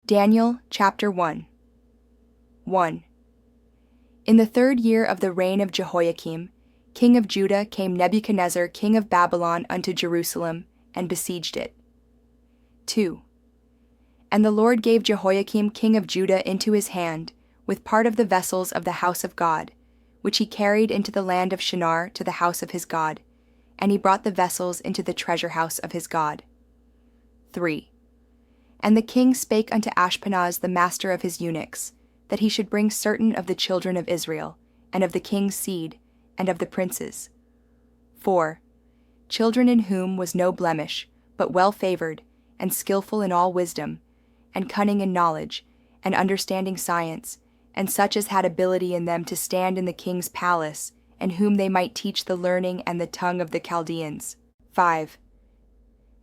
Daniel chapter 1. 1. In the 3rd year of the reign of Jehoiakim, king of Judah, came Nebuchadnezzar, king of Babylon, unto Jerusalem, and besieged it. 2. And the Lord gave Jehoiakim king of Judah into his hand, with part of the vessels of the house of God, which he carried into the land of Shinar to the house of his God, and he brought the vessels into the treasure house of his God. 3. And the king spake unto Ashpenaz the master of his eunuchs, that he should bring certain of the children of Israel, and of the king's seed, and of the princes. 4. Children in whom was no blemish, but well favored, and skillful in all wisdom, and cunning in knowledge, and understanding science, and such as had ability in them to stand in the king's palace, and whom they might teach the learning and the tongue of the Chaldeans. 5.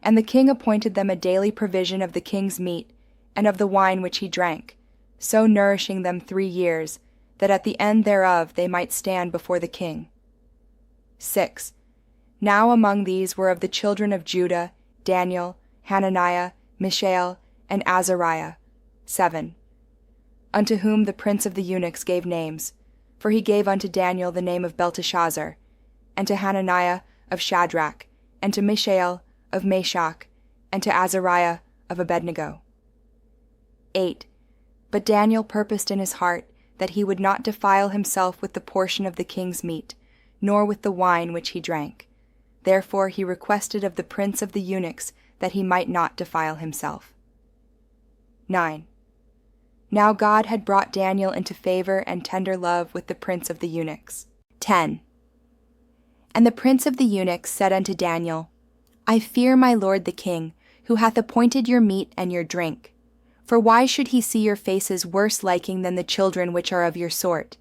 And the king appointed them a daily provision of the king's meat, and of the wine which he drank, so nourishing them 3 years, that at the end thereof they might stand before the king. 6. Now among these were of the children of Judah, Daniel, Hananiah, Mishael, and Azariah. 7. Unto whom the prince of the eunuchs gave names, for he gave unto Daniel the name of Belteshazzar, and to Hananiah of Shadrach, and to Mishael of Meshach, and to Azariah of Abednego. 8. But Daniel purposed in his heart that he would not defile himself with the portion of the king's meat, nor with the wine which he drank. Therefore he requested of the prince of the eunuchs that he might not defile himself. 9. Now God had brought Daniel into favor and tender love with the prince of the eunuchs. 10. And the prince of the eunuchs said unto Daniel, I fear my lord the king, who hath appointed your meat and your drink. For why should he see your faces worse liking than the children which are of your sort?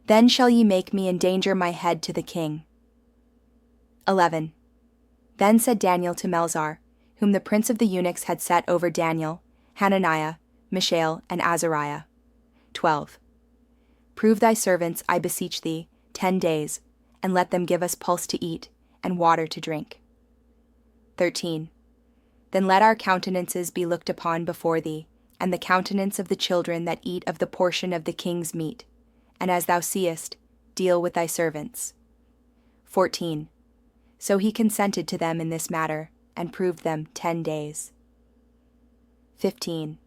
Then shall ye make me endanger my head to the king. 11. Then said Daniel to Melzar, whom the prince of the eunuchs had set over Daniel, Hananiah, Mishael, and Azariah. 12. Prove thy servants, I beseech thee, 10 days, and let them give us pulse to eat, and water to drink. 13. Then let our countenances be looked upon before thee, and the countenance of the children that eat of the portion of the king's meat, and as thou seest, deal with thy servants. 14. So he consented to them in this matter, and proved them 10 days. 15.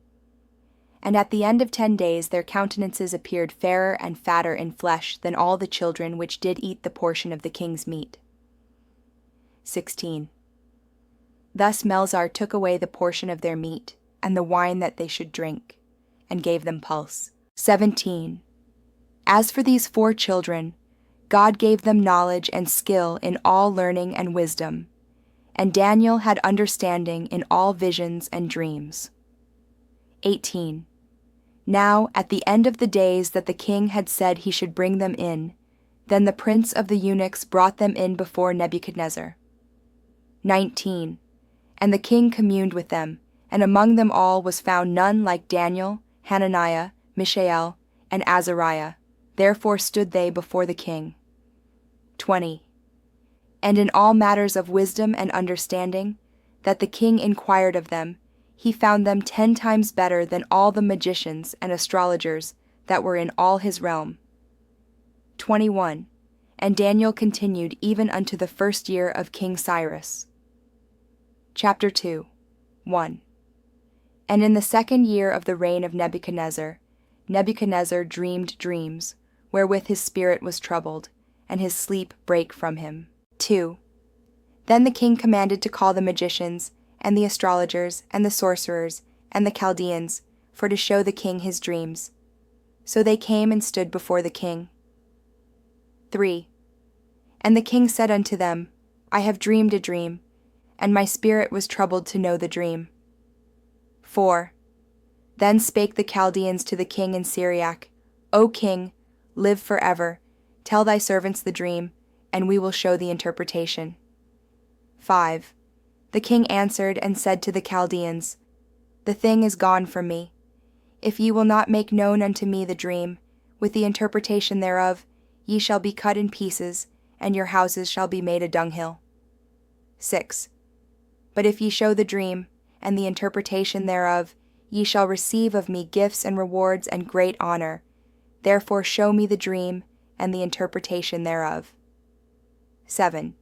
And at the end of 10 days their countenances appeared fairer and fatter in flesh than all the children which did eat the portion of the king's meat. 16. Thus Melzar took away the portion of their meat, and the wine that they should drink, and gave them pulse. 17. As for these 4 children, God gave them knowledge and skill in all learning and wisdom, and Daniel had understanding in all visions and dreams. 18. Now, at the end of the days that the king had said he should bring them in, then the prince of the eunuchs brought them in before Nebuchadnezzar. 19. And the king communed with them, and among them all was found none like Daniel, Hananiah, Mishael, and Azariah. Therefore stood they before the king. 20. And in all matters of wisdom and understanding, that the king inquired of them, he found them 10 times better than all the magicians and astrologers that were in all his realm. 21. And Daniel continued even unto the 1st year of King Cyrus. Chapter 2. 1. And in the 2nd year of the reign of Nebuchadnezzar, Nebuchadnezzar dreamed dreams, wherewith his spirit was troubled, and his sleep brake from him. 2. Then the king commanded to call the magicians, and the astrologers, and the sorcerers, and the Chaldeans, for to show the king his dreams. So they came and stood before the king. 3. And the king said unto them, I have dreamed a dream, and my spirit was troubled to know the dream. 4. Then spake the Chaldeans to the king in Syriac, O king, live forever, tell thy servants the dream, and we will show the interpretation. 5. The king answered and said to the Chaldeans, The thing is gone from me. If ye will not make known unto me the dream, with the interpretation thereof, ye shall be cut in pieces, and your houses shall be made a dunghill. 6. But if ye show the dream, and the interpretation thereof, ye shall receive of me gifts and rewards and great honor. Therefore show me the dream and the interpretation thereof. 7.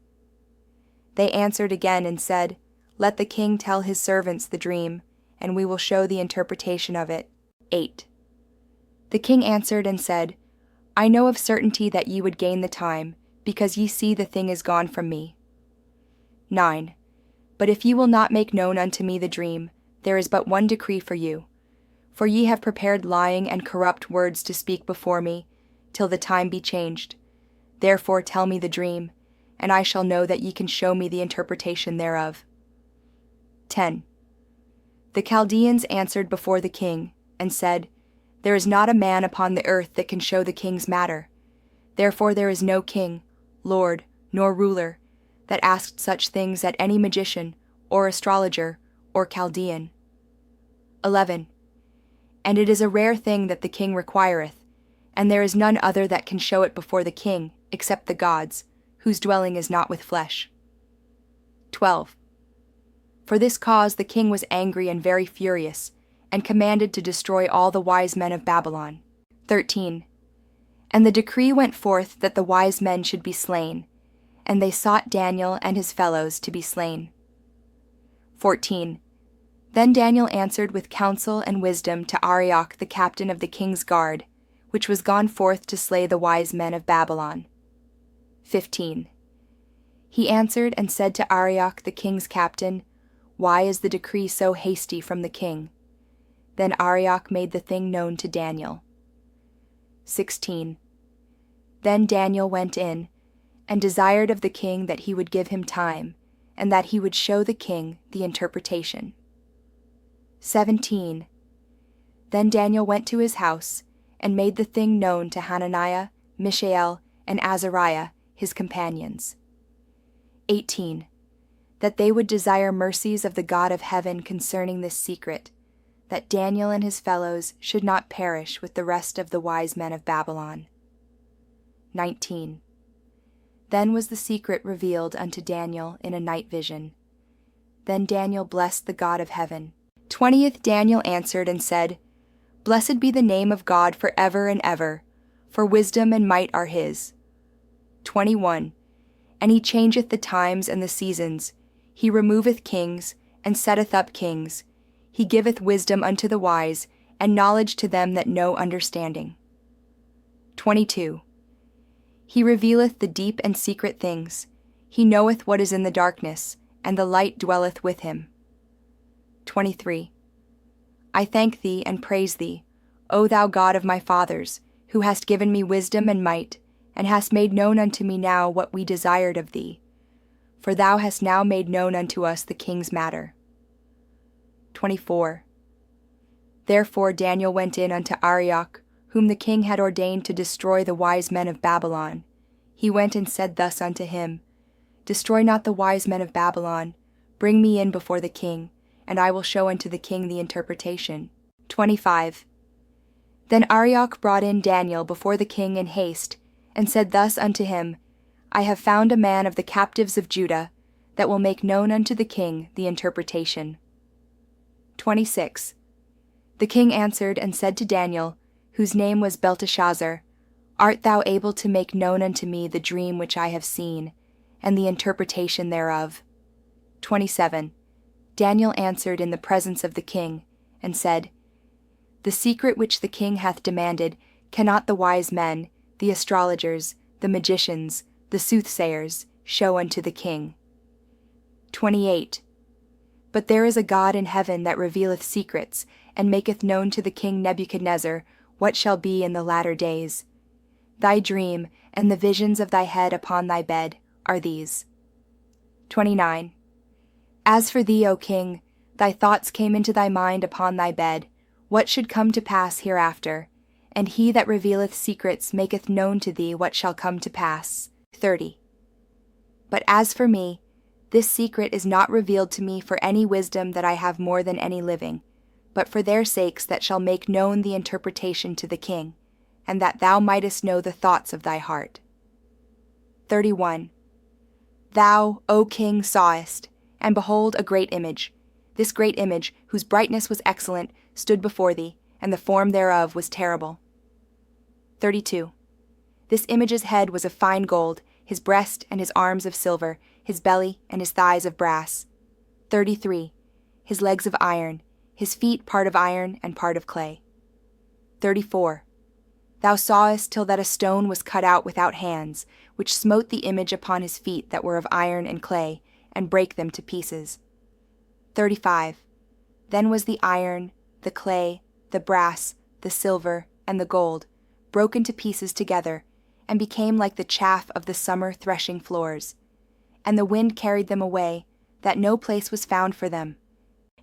They answered again and said, Let the king tell his servants the dream, and we will show the interpretation of it. 8. The king answered and said, I know of certainty that ye would gain the time, because ye see the thing is gone from me. 9. But if ye will not make known unto me the dream, there is but one decree for you. For ye have prepared lying and corrupt words to speak before me, till the time be changed. Therefore tell me the dream, and I shall know that ye can show me the interpretation thereof. 10. The Chaldeans answered before the king, and said, There is not a man upon the earth that can show the king's matter. Therefore there is no king, lord, nor ruler, that asked such things at any magician, or astrologer, or Chaldean. 11. And it is a rare thing that the king requireth, and there is none other that can show it before the king, except the gods, whose dwelling is not with flesh. 12. For this cause the king was angry and very furious, and commanded to destroy all the wise men of Babylon. 13. And the decree went forth that the wise men should be slain, and they sought Daniel and his fellows to be slain. 14. Then Daniel answered with counsel and wisdom to Arioch the captain of the king's guard, which was gone forth to slay the wise men of Babylon. 15. He answered and said to Arioch the king's captain, Why is the decree so hasty from the king? Then Arioch made the thing known to Daniel. 16. Then Daniel went in, and desired of the king that he would give him time, and that he would show the king the interpretation. 17. Then Daniel went to his house, and made the thing known to Hananiah, Mishael, and Azariah, his companions. 18. That they would desire mercies of the God of heaven concerning this secret, that Daniel and his fellows should not perish with the rest of the wise men of Babylon. 19. Then was the secret revealed unto Daniel in a night vision. Then Daniel blessed the God of heaven. 20th Daniel answered and said, Blessed be the name of God for ever and ever, for wisdom and might are his. 21. And he changeth the times and the seasons. He removeth kings, and setteth up kings. He giveth wisdom unto the wise, and knowledge to them that know understanding. 22. He revealeth the deep and secret things. He knoweth what is in the darkness, and the light dwelleth with him. 23. I thank thee and praise thee, O thou God of my fathers, who hast given me wisdom and might, and hast made known unto me now what we desired of thee. For thou hast now made known unto us the king's matter. 24. Therefore Daniel went in unto Arioch, whom the king had ordained to destroy the wise men of Babylon. He went and said thus unto him, Destroy not the wise men of Babylon. Bring me in before the king, and I will show unto the king the interpretation. 25. Then Arioch brought in Daniel before the king in haste, and said thus unto him, I have found a man of the captives of Judah, that will make known unto the king the interpretation. 26. The king answered and said to Daniel, whose name was Belteshazzar, Art thou able to make known unto me the dream which I have seen, and the interpretation thereof? 27. Daniel answered in the presence of the king, and said, The secret which the king hath demanded cannot the wise men, the astrologers, the magicians, the soothsayers, show unto the king. 28. But there is a God in heaven that revealeth secrets, and maketh known to the king Nebuchadnezzar what shall be in the latter days. Thy dream, and the visions of thy head upon thy bed, are these. 29. As for thee, O king, thy thoughts came into thy mind upon thy bed, what should come to pass hereafter, and he that revealeth secrets maketh known to thee what shall come to pass. 30. But as for me, this secret is not revealed to me for any wisdom that I have more than any living, but for their sakes that shall make known the interpretation to the king, and that thou mightest know the thoughts of thy heart. 31. Thou, O king, sawest, and behold a great image. This great image, whose brightness was excellent, stood before thee, and the form thereof was terrible. 32. This image's head was of fine gold, his breast and his arms of silver, his belly and his thighs of brass. 33. His legs of iron, his feet part of iron and part of clay. 34. Thou sawest till that a stone was cut out without hands, which smote the image upon his feet that were of iron and clay, and brake them to pieces. 35. Then was the iron, the clay, the brass, the silver, and the gold, broken to pieces together, and became like the chaff of the summer threshing floors. And the wind carried them away, that no place was found for them.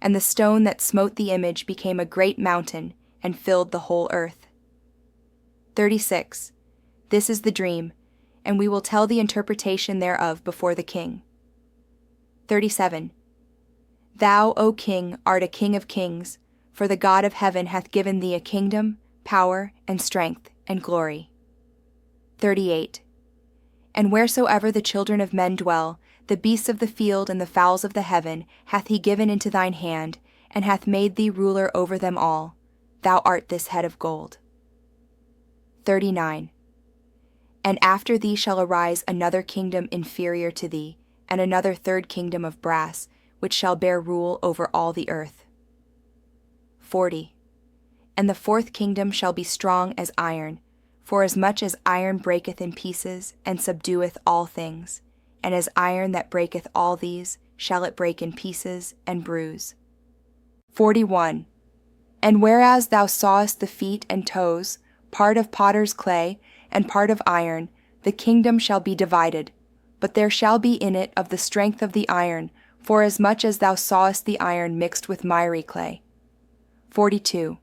And the stone that smote the image became a great mountain, and filled the whole earth. 36. This is the dream, and we will tell the interpretation thereof before the king. 37. Thou, O king, art a king of kings, for the God of heaven hath given thee a kingdom, power, and strength, and glory. 38. And wheresoever the children of men dwell, the beasts of the field and the fowls of the heaven hath he given into thine hand, and hath made thee ruler over them all. Thou art this head of gold. 39. And after thee shall arise another kingdom inferior to thee, and another third kingdom of brass, which shall bear rule over all the earth. 40. And the fourth kingdom shall be strong as iron, for as much as iron breaketh in pieces, and subdueth all things, and as iron that breaketh all these, shall it break in pieces and bruise. 41. And whereas thou sawest the feet and toes, part of potter's clay, and part of iron, the kingdom shall be divided, but there shall be in it of the strength of the iron, for as much as thou sawest the iron mixed with miry clay. 42.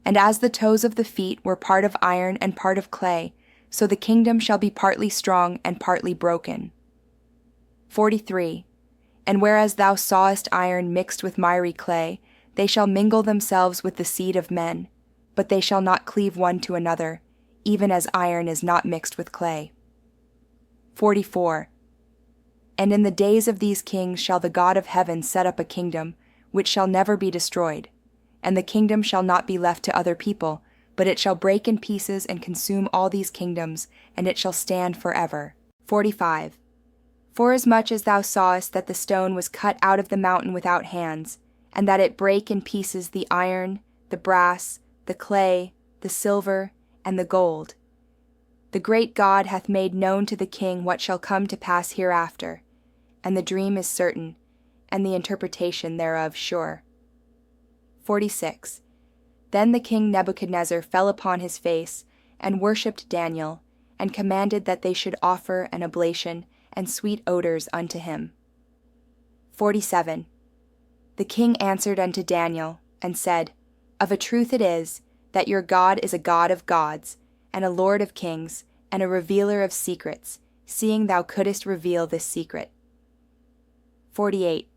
And as the toes of the feet were part of iron and part of clay, so the kingdom shall be partly strong and partly broken. 43. And whereas thou sawest iron mixed with miry clay, they shall mingle themselves with the seed of men, but they shall not cleave one to another, even as iron is not mixed with clay. 44. And in the days of these kings shall the God of heaven set up a kingdom, which shall never be destroyed, and the kingdom shall not be left to other people, but it shall break in pieces and consume all these kingdoms, and it shall stand forever. 45. Forasmuch as thou sawest that the stone was cut out of the mountain without hands, and that it brake in pieces the iron, the brass, the clay, the silver, and the gold, the great God hath made known to the king what shall come to pass hereafter, and the dream is certain, and the interpretation thereof sure. 46. Then the king Nebuchadnezzar fell upon his face, and worshipped Daniel, and commanded that they should offer an oblation and sweet odors unto him. 47. The king answered unto Daniel, and said, Of a truth it is, that your God is a God of gods, and a Lord of kings, and a revealer of secrets, seeing thou couldest reveal this secret. 48.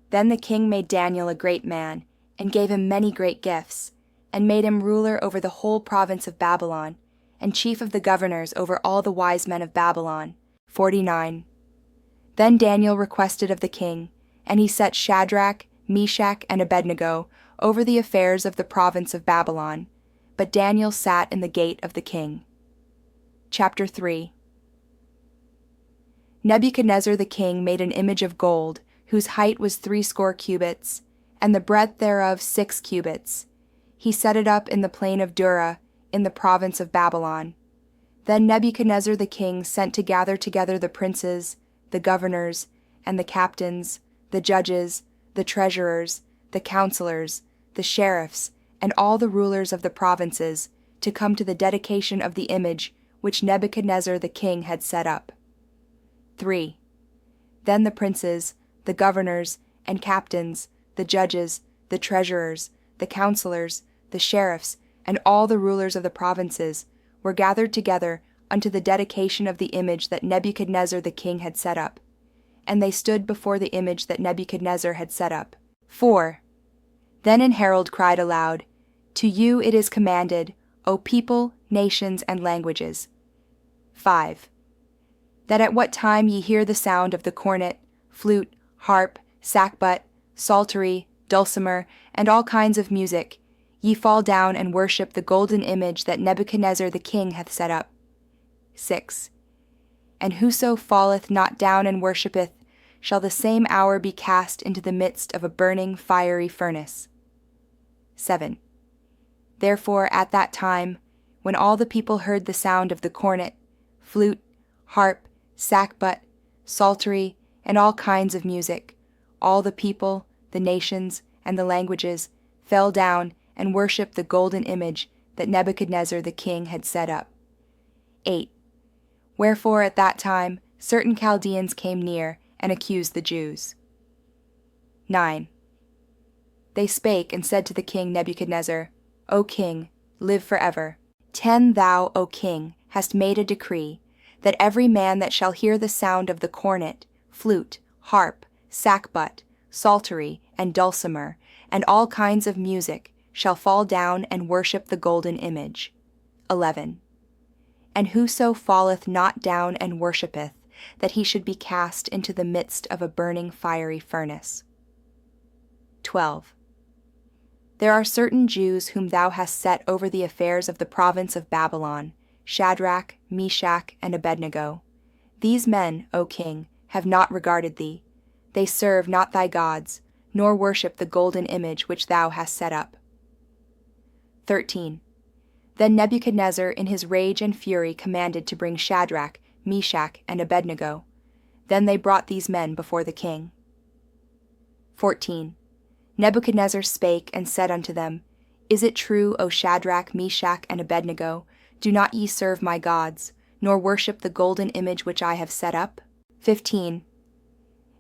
Then the king made Daniel a great man, and gave him many great gifts, and made him ruler over the whole province of Babylon, and chief of the governors over all the wise men of Babylon. 49. Then Daniel requested of the king, and he set Shadrach, Meshach, and Abednego over the affairs of the province of Babylon, but Daniel sat in the gate of the king. Chapter 3. Nebuchadnezzar the king made an image of gold, whose height was 60 cubits, and the breadth thereof 6 cubits. He set it up in the plain of Dura, in the province of Babylon. Then Nebuchadnezzar the king sent to gather together the princes, the governors, and the captains, the judges, the treasurers, the counselors, the sheriffs, and all the rulers of the provinces, to come to the dedication of the image which Nebuchadnezzar the king had set up. 3. Then the princes, the governors, and captains, the judges, the treasurers, the counselors, the sheriffs, and all the rulers of the provinces were gathered together unto the dedication of the image that Nebuchadnezzar the king had set up, and they stood before the image that Nebuchadnezzar had set up. 4. Then an herald cried aloud, To you it is commanded, O people, nations, and languages. 5. That at what time ye hear the sound of the cornet, flute, harp, sackbut, psaltery, dulcimer, and all kinds of music, ye fall down and worship the golden image that Nebuchadnezzar the king hath set up. 6. And whoso falleth not down and worshippeth shall the same hour be cast into the midst of a burning fiery furnace. 7. Therefore at that time, when all the people heard the sound of the cornet, flute, harp, sackbut, psaltery, and all kinds of music, all the people, the nations, and the languages fell down and worshipped the golden image that Nebuchadnezzar the king had set up. 8. Wherefore at that time certain Chaldeans came near and accused the Jews. 9. They spake and said to the king Nebuchadnezzar, O king, live forever. 10 Thou, O king, hast made a decree, that every man that shall hear the sound of the cornet, flute, harp, sackbut, psaltery, and dulcimer, and all kinds of music, shall fall down and worship the golden image. 11. And whoso falleth not down and worshippeth, that he should be cast into the midst of a burning fiery furnace. 12. There are certain Jews whom thou hast set over the affairs of the province of Babylon, Shadrach, Meshach, and Abednego. These men, O king, have not regarded thee. They serve not thy gods, nor worship the golden image which thou hast set up. 13. Then Nebuchadnezzar in his rage and fury commanded to bring Shadrach, Meshach, and Abednego. Then they brought these men before the king. 14. Nebuchadnezzar spake and said unto them, Is it true, O Shadrach, Meshach, and Abednego, do not ye serve my gods, nor worship the golden image which I have set up? 15.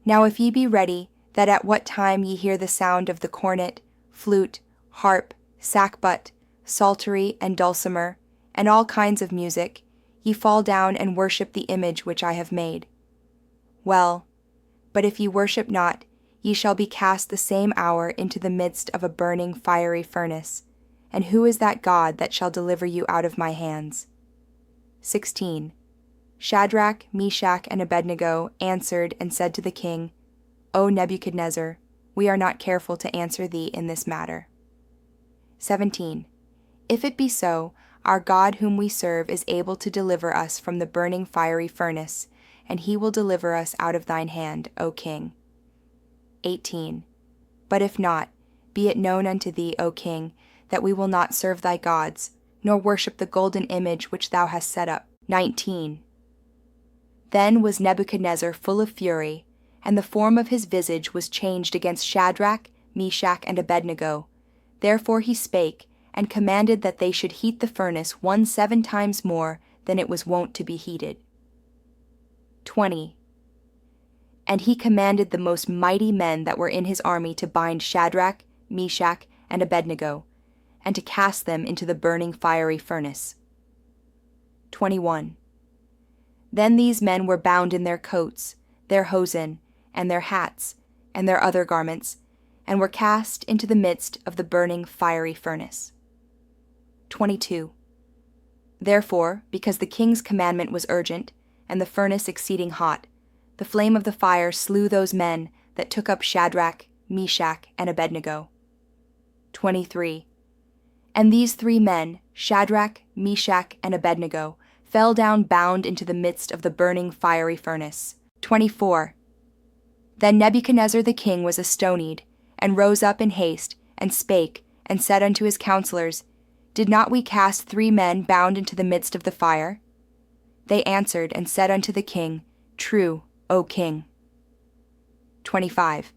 Now if ye be ready, that at what time ye hear the sound of the cornet, flute, harp, sackbut, psaltery, and dulcimer, and all kinds of music, ye fall down and worship the image which I have made. Well, but if ye worship not, ye shall be cast the same hour into the midst of a burning fiery furnace. And who is that God that shall deliver you out of my hands? 16. Shadrach, Meshach, and Abednego answered and said to the king, O Nebuchadnezzar, we are not careful to answer thee in this matter. 17. If it be so, our God whom we serve is able to deliver us from the burning fiery furnace, and he will deliver us out of thine hand, O king. 18. But if not, be it known unto thee, O king, that we will not serve thy gods, nor worship the golden image which thou hast set up. 19. Then was Nebuchadnezzar full of fury, and the form of his visage was changed against Shadrach, Meshach, and Abednego. Therefore he spake, and commanded that they should heat the furnace 17 times more than it was wont to be heated. 20. And he commanded the most mighty men that were in his army to bind Shadrach, Meshach, and Abednego, and to cast them into the burning fiery furnace. 21. Then these men were bound in their coats, their hosen, and their hats, and their other garments, and were cast into the midst of the burning fiery furnace. 22. Therefore, because the king's commandment was urgent, and the furnace exceeding hot, the flame of the fire slew those men that took up Shadrach, Meshach, and Abednego. 23. And these 3 men, Shadrach, Meshach, and Abednego, fell down bound into the midst of the burning fiery furnace. 24. Then Nebuchadnezzar the king was astonied, and rose up in haste, and spake, and said unto his counselors, Did not we cast 3 men bound into the midst of the fire? They answered and said unto the king, True, O king. 25.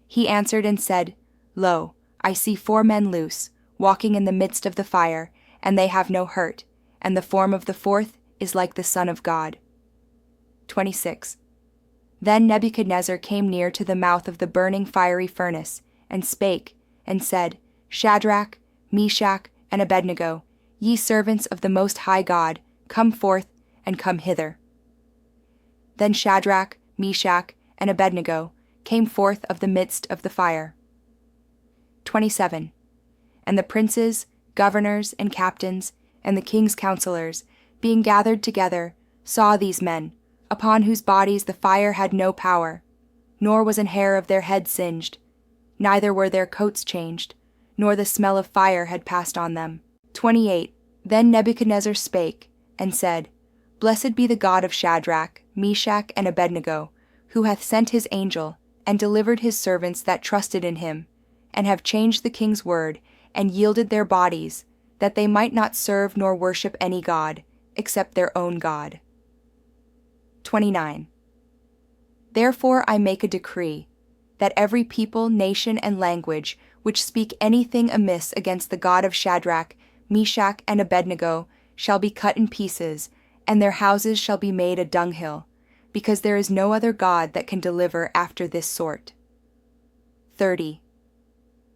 He answered and said, Lo, I see 4 men loose, walking in the midst of the fire, and they have no hurt, and the form of the 4th is like the Son of God. 26. Then Nebuchadnezzar came near to the mouth of the burning fiery furnace, and spake, and said, Shadrach, Meshach, and Abednego, ye servants of the Most High God, come forth, and come hither. Then Shadrach, Meshach, and Abednego came forth of the midst of the fire. 27. And the princes, governors, and captains, and the king's counselors, being gathered together, saw these men, upon whose bodies the fire had no power, nor was an hair of their head singed, neither were their coats changed, nor the smell of fire had passed on them. 28. Then Nebuchadnezzar spake, and said, Blessed be the God of Shadrach, Meshach, and Abednego, who hath sent his angel, and delivered his servants that trusted in him, and have changed the king's word, and yielded their bodies, that they might not serve nor worship any god, except their own God. 29. Therefore I make a decree, that every people, nation, and language which speak anything amiss against the God of Shadrach, Meshach, and Abednego shall be cut in pieces, and their houses shall be made a dunghill, because there is no other God that can deliver after this sort. 30.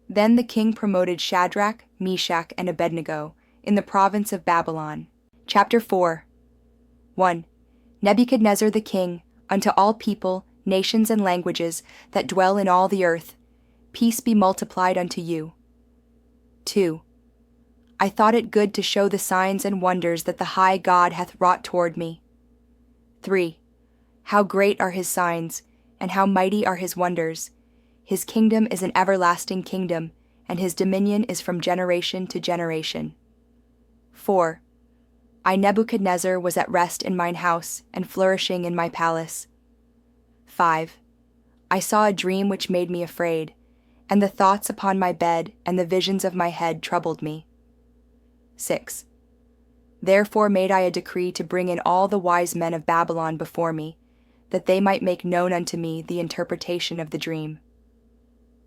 Then the king promoted Shadrach, Meshach, and Abednego in the province of Babylon. Chapter 4. 1. Nebuchadnezzar the king, unto all people, nations, and languages that dwell in all the earth, peace be multiplied unto you. 2. I thought it good to show the signs and wonders that the high God hath wrought toward me. 3. How great are his signs, and how mighty are his wonders! His kingdom is an everlasting kingdom, and his dominion is from generation to generation. 4. I, Nebuchadnezzar, was at rest in mine house, and flourishing in my palace. 5. I saw a dream which made me afraid, and the thoughts upon my bed and the visions of my head troubled me. 6. Therefore made I a decree to bring in all the wise men of Babylon before me, that they might make known unto me the interpretation of the dream.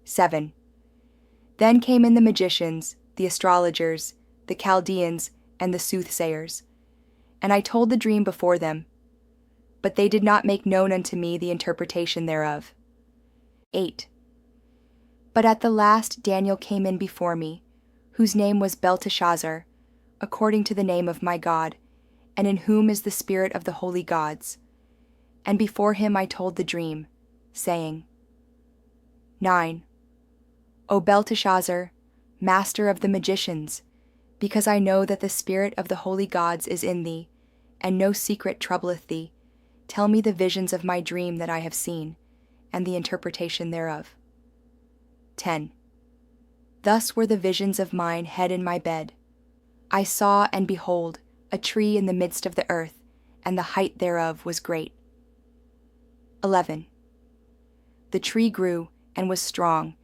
7. Then came in the magicians, the astrologers, the Chaldeans, and the soothsayers, and I told the dream before them, but they did not make known unto me the interpretation thereof. 8. But at the last Daniel came in before me, whose name was Belteshazzar, according to the name of my God, and in whom is the spirit of the holy gods. And before him I told the dream, saying, 9. O Belteshazzar, master of the magicians, because I know that the spirit of the holy gods is in thee, and no secret troubleth thee, tell me the visions of my dream that I have seen, and the interpretation thereof. 10. Thus were the visions of mine hid in my bed. I saw, and behold, a tree in the midst of the earth, and the height thereof was great. 11. The tree grew, and was strong,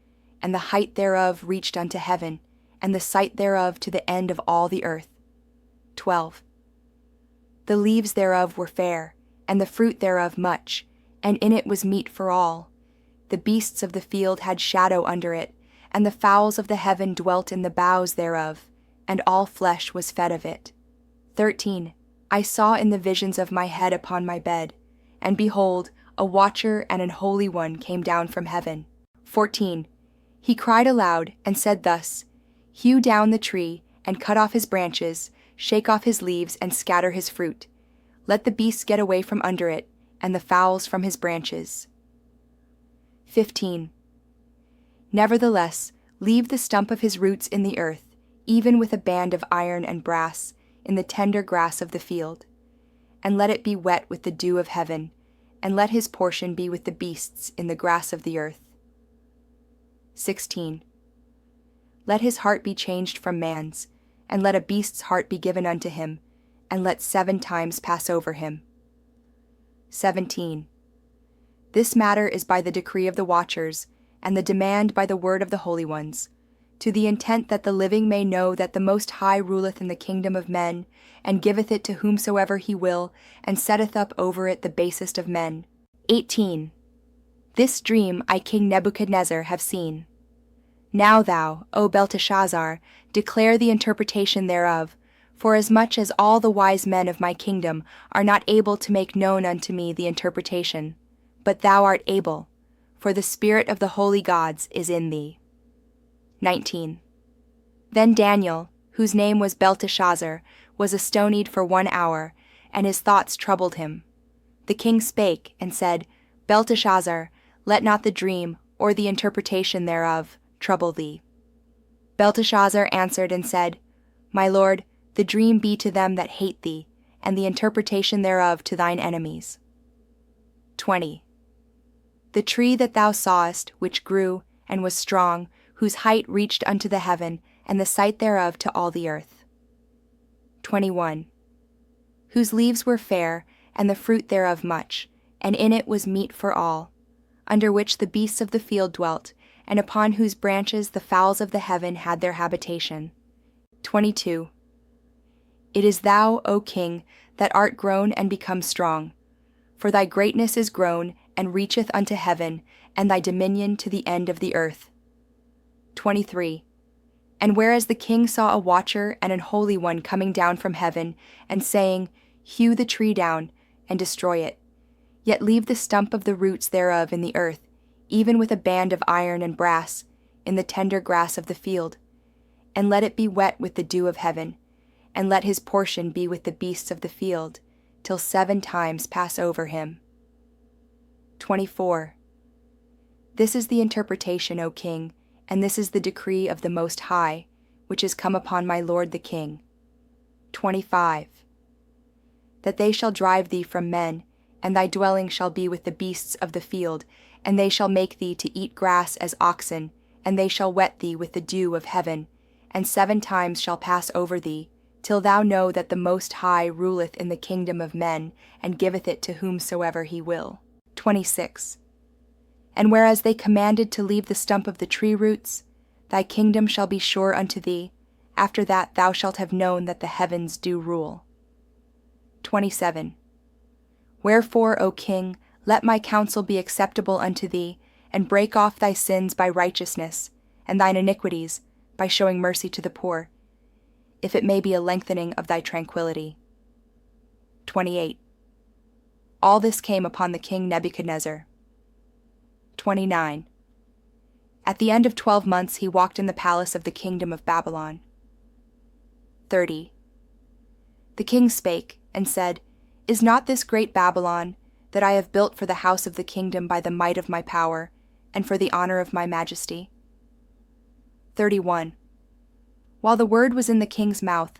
and the height thereof reached unto heaven, and the sight thereof to the end of all the earth. 12. The leaves thereof were fair, and the fruit thereof much, and in it was meat for all. The beasts of the field had shadow under it, and the fowls of the heaven dwelt in the boughs thereof, and all flesh was fed of it. 13. I saw in the visions of my head upon my bed, and behold, a watcher and an holy one came down from heaven. 14. He cried aloud, and said thus, Hew down the tree, and cut off his branches, shake off his leaves, and scatter his fruit. Let the beasts get away from under it, and the fowls from his branches. 15. Nevertheless, leave the stump of his roots in the earth, even with a band of iron and brass, in the tender grass of the field. And let it be wet with the dew of heaven, and let his portion be with the beasts in the grass of the earth. 16. Let his heart be changed from man's, and let a beast's heart be given unto him, and let 7 times pass over him. 17. This matter is by the decree of the watchers, and the demand by the word of the holy ones, to the intent that the living may know that the Most High ruleth in the kingdom of men, and giveth it to whomsoever he will, and setteth up over it the basest of men. 18. This dream I, King Nebuchadnezzar, have seen. Now thou, O Belteshazzar, declare the interpretation thereof, forasmuch as all the wise men of my kingdom are not able to make known unto me the interpretation. But thou art able, for the spirit of the holy gods is in thee. 19. Then Daniel, whose name was Belteshazzar, was astonied for 1 hour, and his thoughts troubled him. The king spake, and said, Belteshazzar, let not the dream, or the interpretation thereof, trouble thee. Belteshazzar answered and said, My lord, the dream be to them that hate thee, and the interpretation thereof to thine enemies. 20. The tree that thou sawest, which grew, and was strong, whose height reached unto the heaven, and the sight thereof to all the earth. 21. Whose leaves were fair, and the fruit thereof much, and in it was meat for all, under which the beasts of the field dwelt, and upon whose branches the fowls of the heaven had their habitation. 22. It is thou, O King, that art grown and become strong. For thy greatness is grown, and reacheth unto heaven, and thy dominion to the end of the earth. 23. And whereas the king saw a watcher and an holy one coming down from heaven, and saying, Hew the tree down, and destroy it, yet leave the stump of the roots thereof in the earth, even with a band of iron and brass, in the tender grass of the field, and let it be wet with the dew of heaven, and let his portion be with the beasts of the field, till 7 times pass over him. 24. This is the interpretation, O King, and this is the decree of the Most High, which is come upon my lord the king. 25. That they shall drive thee from men, and thy dwelling shall be with the beasts of the field, and they shall make thee to eat grass as oxen, and they shall wet thee with the dew of heaven, and 7 times shall pass over thee, till thou know that the Most High ruleth in the kingdom of men, and giveth it to whomsoever he will. 26. And whereas they commanded to leave the stump of the tree roots, thy kingdom shall be sure unto thee, after that thou shalt have known that the heavens do rule. 27. Wherefore, O King, let my counsel be acceptable unto thee, and break off thy sins by righteousness, and thine iniquities by showing mercy to the poor, if it may be a lengthening of thy tranquility. 28. All this came upon the king Nebuchadnezzar. 29. At the end of 12 months he walked in the palace of the kingdom of Babylon. 30. The king spake, and said, Is not this great Babylon, that I have built for the house of the kingdom by the might of my power, and for the honor of my majesty? 31. While the word was in the king's mouth,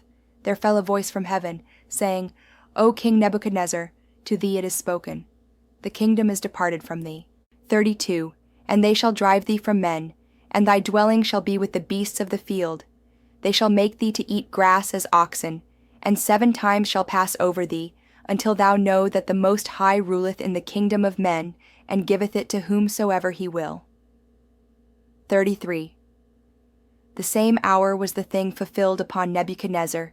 there fell a voice from heaven, saying, O King Nebuchadnezzar, to thee it is spoken. The kingdom is departed from thee. 32. And they shall drive thee from men, and thy dwelling shall be with the beasts of the field. They shall make thee to eat grass as oxen, and 7 times shall pass over thee, until thou know that the Most High ruleth in the kingdom of men, and giveth it to whomsoever he will. 33. The same hour was the thing fulfilled upon Nebuchadnezzar,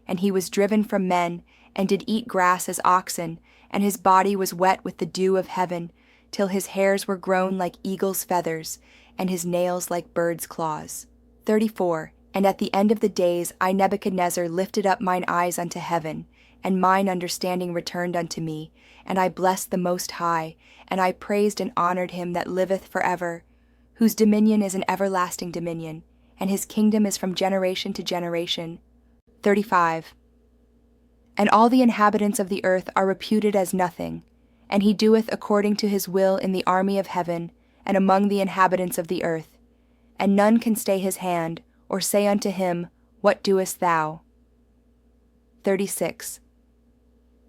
and he was driven from men, and did eat grass as oxen, and his body was wet with the dew of heaven, till his hairs were grown like eagle's feathers, and his nails like birds' claws. 34. And at the end of the days I Nebuchadnezzar lifted up mine eyes unto heaven, and mine understanding returned unto me, and I blessed the Most High, and I praised and honored him that liveth for ever, whose dominion is an everlasting dominion, and his kingdom is from generation to generation. 35. And all the inhabitants of the earth are reputed as nothing, and he doeth according to his will in the army of heaven, and among the inhabitants of the earth, and none can stay his hand, or say unto him, What doest thou? 36.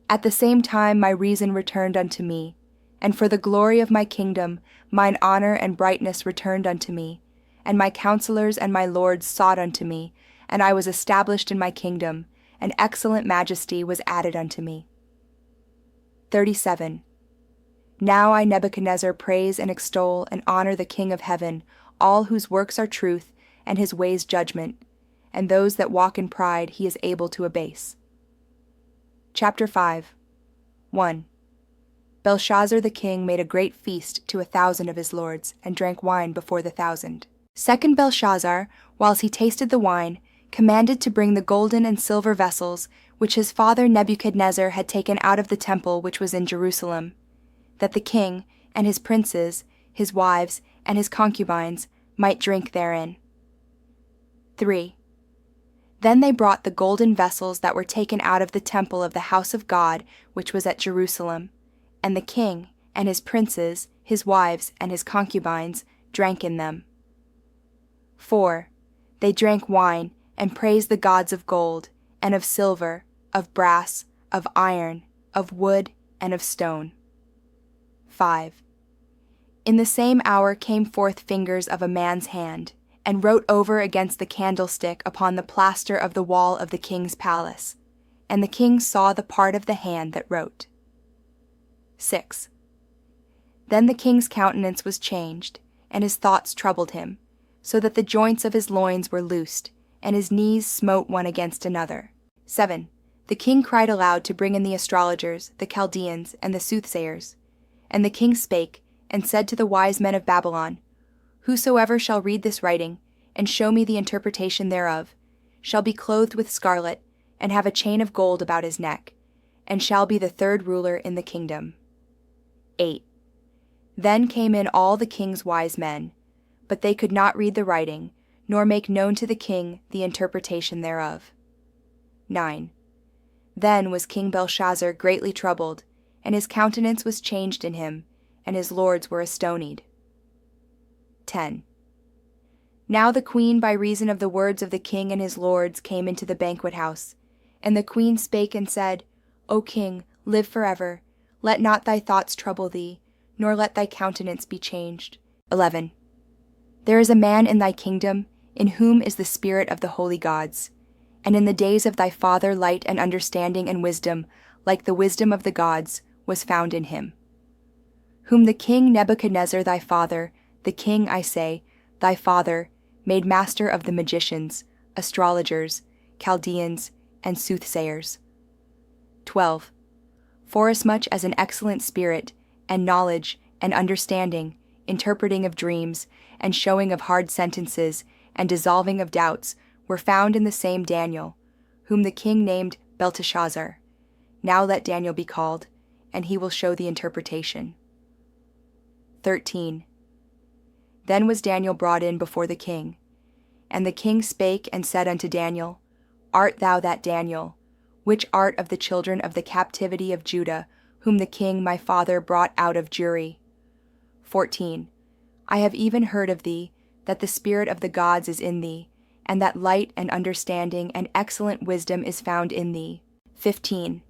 At the same time my reason returned unto me, and for the glory of my kingdom mine honor and brightness returned unto me, and my counselors and my lords sought unto me, and I was established in my kingdom, and excellent majesty was added unto me. 37. Now I Nebuchadnezzar praise and extol and honor the King of heaven, all whose works are truth, and his ways judgment, and those that walk in pride he is able to abase. Chapter 5. 1. Belshazzar the king made a great feast to 1,000 of his lords, and drank wine before the 1,000. Second Belshazzar, whilst he tasted the wine, commanded to bring the golden and silver vessels, which his father Nebuchadnezzar had taken out of the temple which was in Jerusalem, that the king, and his princes, his wives, and his concubines might drink therein. 3. Then they brought the golden vessels that were taken out of the temple of the house of God, which was at Jerusalem, and the king, and his princes, his wives, and his concubines drank in them. 4. They drank wine, and praised the gods of gold, and of silver, of brass, of iron, of wood, and of stone. 5. In the same hour came forth fingers of a man's hand, and wrote over against the candlestick upon the plaster of the wall of the king's palace. And the king saw the part of the hand that wrote. 6. Then the king's countenance was changed, and his thoughts troubled him, so that the joints of his loins were loosed, and his knees smote one against another. 7. The king cried aloud to bring in the astrologers, the Chaldeans, and the soothsayers. And the king spake, and said to the wise men of Babylon, Whosoever shall read this writing, and show me the interpretation thereof, shall be clothed with scarlet, and have a chain of gold about his neck, and shall be the third ruler in the kingdom. 8. Then came in all the king's wise men, but they could not read the writing, nor make known to the king the interpretation thereof. 9. Then was King Belshazzar greatly troubled, and his countenance was changed in him, and his lords were astonied. 10. Now the queen by reason of the words of the king and his lords came into the banquet house, and the queen spake and said, O king, live forever, let not thy thoughts trouble thee, nor let thy countenance be changed. 11. There is a man in thy kingdom, in whom is the spirit of the holy gods, and in the days of thy father light and understanding and wisdom, like the wisdom of the gods, was found in him. Whom the king Nebuchadnezzar thy father, the king, I say, thy father, made master of the magicians, astrologers, Chaldeans, and soothsayers. 12. Forasmuch as an excellent spirit, and knowledge, and understanding, interpreting of dreams, and showing of hard sentences, and dissolving of doubts, were found in the same Daniel, whom the king named Belteshazzar. Now let Daniel be called, and he will show the interpretation. 13. Then was Daniel brought in before the king. And the king spake and said unto Daniel, Art thou that Daniel, which art of the children of the captivity of Judah, whom the king my father brought out of Jewry? 14. I have even heard of thee, that the spirit of the gods is in thee, and that light and understanding and excellent wisdom is found in thee. 15.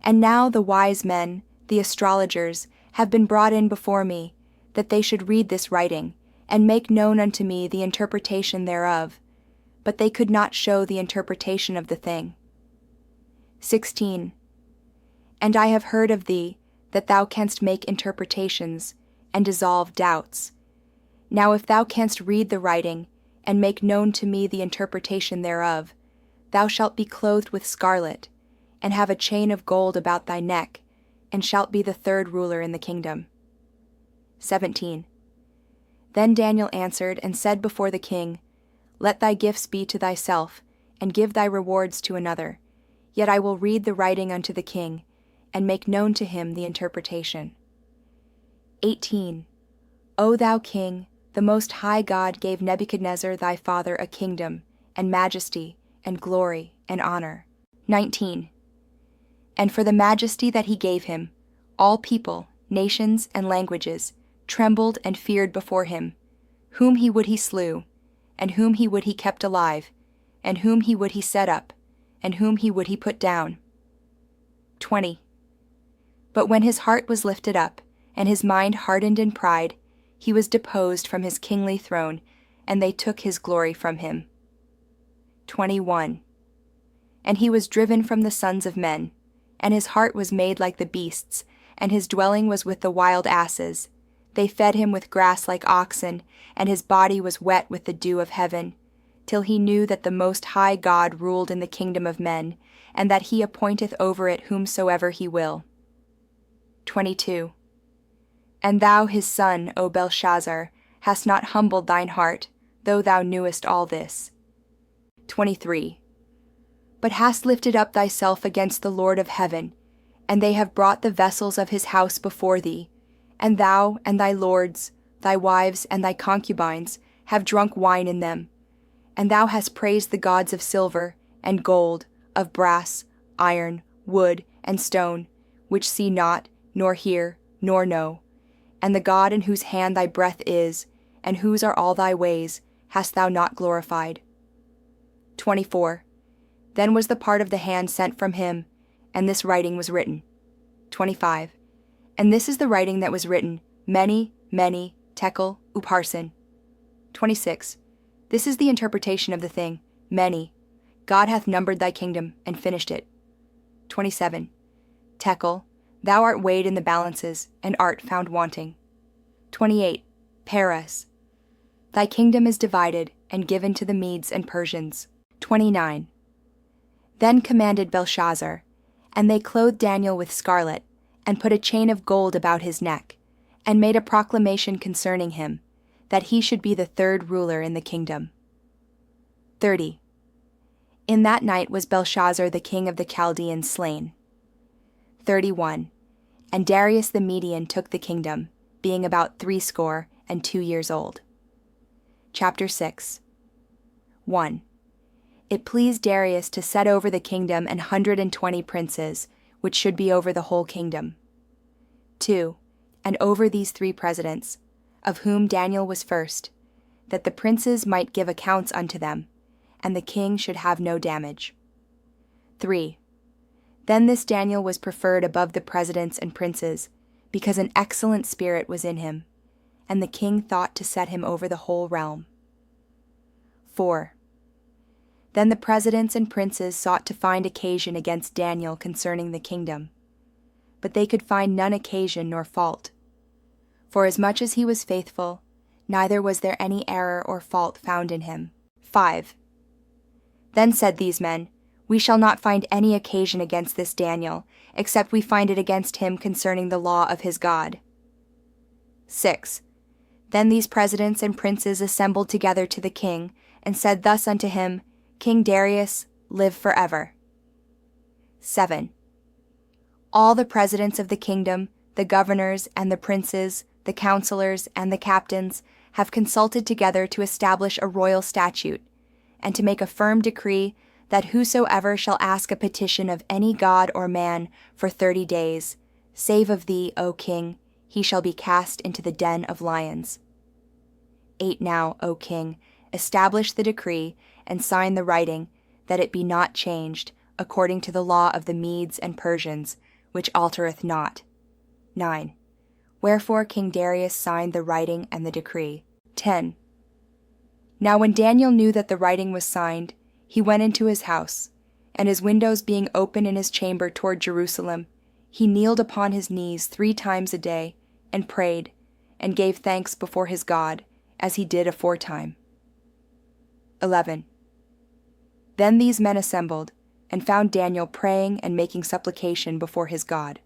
And now the wise men, the astrologers, have been brought in before me, that they should read this writing, and make known unto me the interpretation thereof, but they could not show the interpretation of the thing. 16. And I have heard of thee, that thou canst make interpretations, and dissolve doubts. Now if thou canst read the writing, and make known to me the interpretation thereof, thou shalt be clothed with scarlet, and have a chain of gold about thy neck, and shalt be the third ruler in the kingdom. 17. Then Daniel answered and said before the king, Let thy gifts be to thyself, and give thy rewards to another. Yet I will read the writing unto the king, and make known to him the interpretation. 18. O thou king, the Most High God gave Nebuchadnezzar thy father a kingdom, and majesty, and glory, and honor. 19. And for the majesty that he gave him, all people, nations, and languages trembled and feared before him. Whom he would he slew, and whom he would he kept alive, and whom he would he set up, and whom he would he put down. 20. But when his heart was lifted up, and his mind hardened in pride, he was deposed from his kingly throne, and they took his glory from him. 21. And he was driven from the sons of men, and his heart was made like the beasts, and his dwelling was with the wild asses. They fed him with grass like oxen, and his body was wet with the dew of heaven, till he knew that the Most High God ruled in the kingdom of men, and that he appointeth over it whomsoever he will. 22. And thou his son, O Belshazzar, hast not humbled thine heart, though thou knewest all this. 23. But hast lifted up thyself against the Lord of heaven, and they have brought the vessels of his house before thee, and thou and thy lords, thy wives and thy concubines, have drunk wine in them. And thou hast praised the gods of silver, and gold, of brass, iron, wood, and stone, which see not, nor hear, nor know. And the God in whose hand thy breath is, and whose are all thy ways, hast thou not glorified. 24. Then was the part of the hand sent from him, and this writing was written. 25. And this is the writing that was written, many, many, tekel, upharsin. 26. This is the interpretation of the thing, many. God hath numbered thy kingdom, and finished it. 27. Tekel, thou art weighed in the balances, and art found wanting. 28. Peres, thy kingdom is divided, and given to the Medes and Persians. 29. Then commanded Belshazzar, and they clothed Daniel with scarlet, and put a chain of gold about his neck, and made a proclamation concerning him, that he should be the third ruler in the kingdom. 30. In that night was Belshazzar the king of the Chaldeans slain. 31. And Darius the Median took the kingdom, being about 62 years old. Chapter 6. 1. It pleased Darius to set over the kingdom 120 princes, which should be over the whole kingdom. 2. And over these 3 presidents, of whom Daniel was first, that the princes might give accounts unto them, and the king should have no damage. 3. Then this Daniel was preferred above the presidents and princes, because an excellent spirit was in him, and the king thought to set him over the whole realm. 4. Then the presidents and princes sought to find occasion against Daniel concerning the kingdom, but they could find none occasion nor fault. For as much as he was faithful, neither was there any error or fault found in him. 5. Then said these men, We shall not find any occasion against this Daniel, except we find it against him concerning the law of his God. 6. Then these presidents and princes assembled together to the king, and said thus unto him, King Darius, live forever. 7. All the presidents of the kingdom, the governors and the princes, the counselors and the captains, have consulted together to establish a royal statute, and to make a firm decree that whosoever shall ask a petition of any god or man for 30 days, save of thee, O king, he shall be cast into the den of lions. 8 Now, O king, establish the decree, and sign the writing, that it be not changed, according to the law of the Medes and Persians, which altereth not. 9. Wherefore King Darius signed the writing and the decree. 10. Now when Daniel knew that the writing was signed, he went into his house, and his windows being open in his chamber toward Jerusalem, he kneeled upon his knees 3 times a day, and prayed, and gave thanks before his God, as he did aforetime. 11. Then these men assembled, and found Daniel praying and making supplication before his God.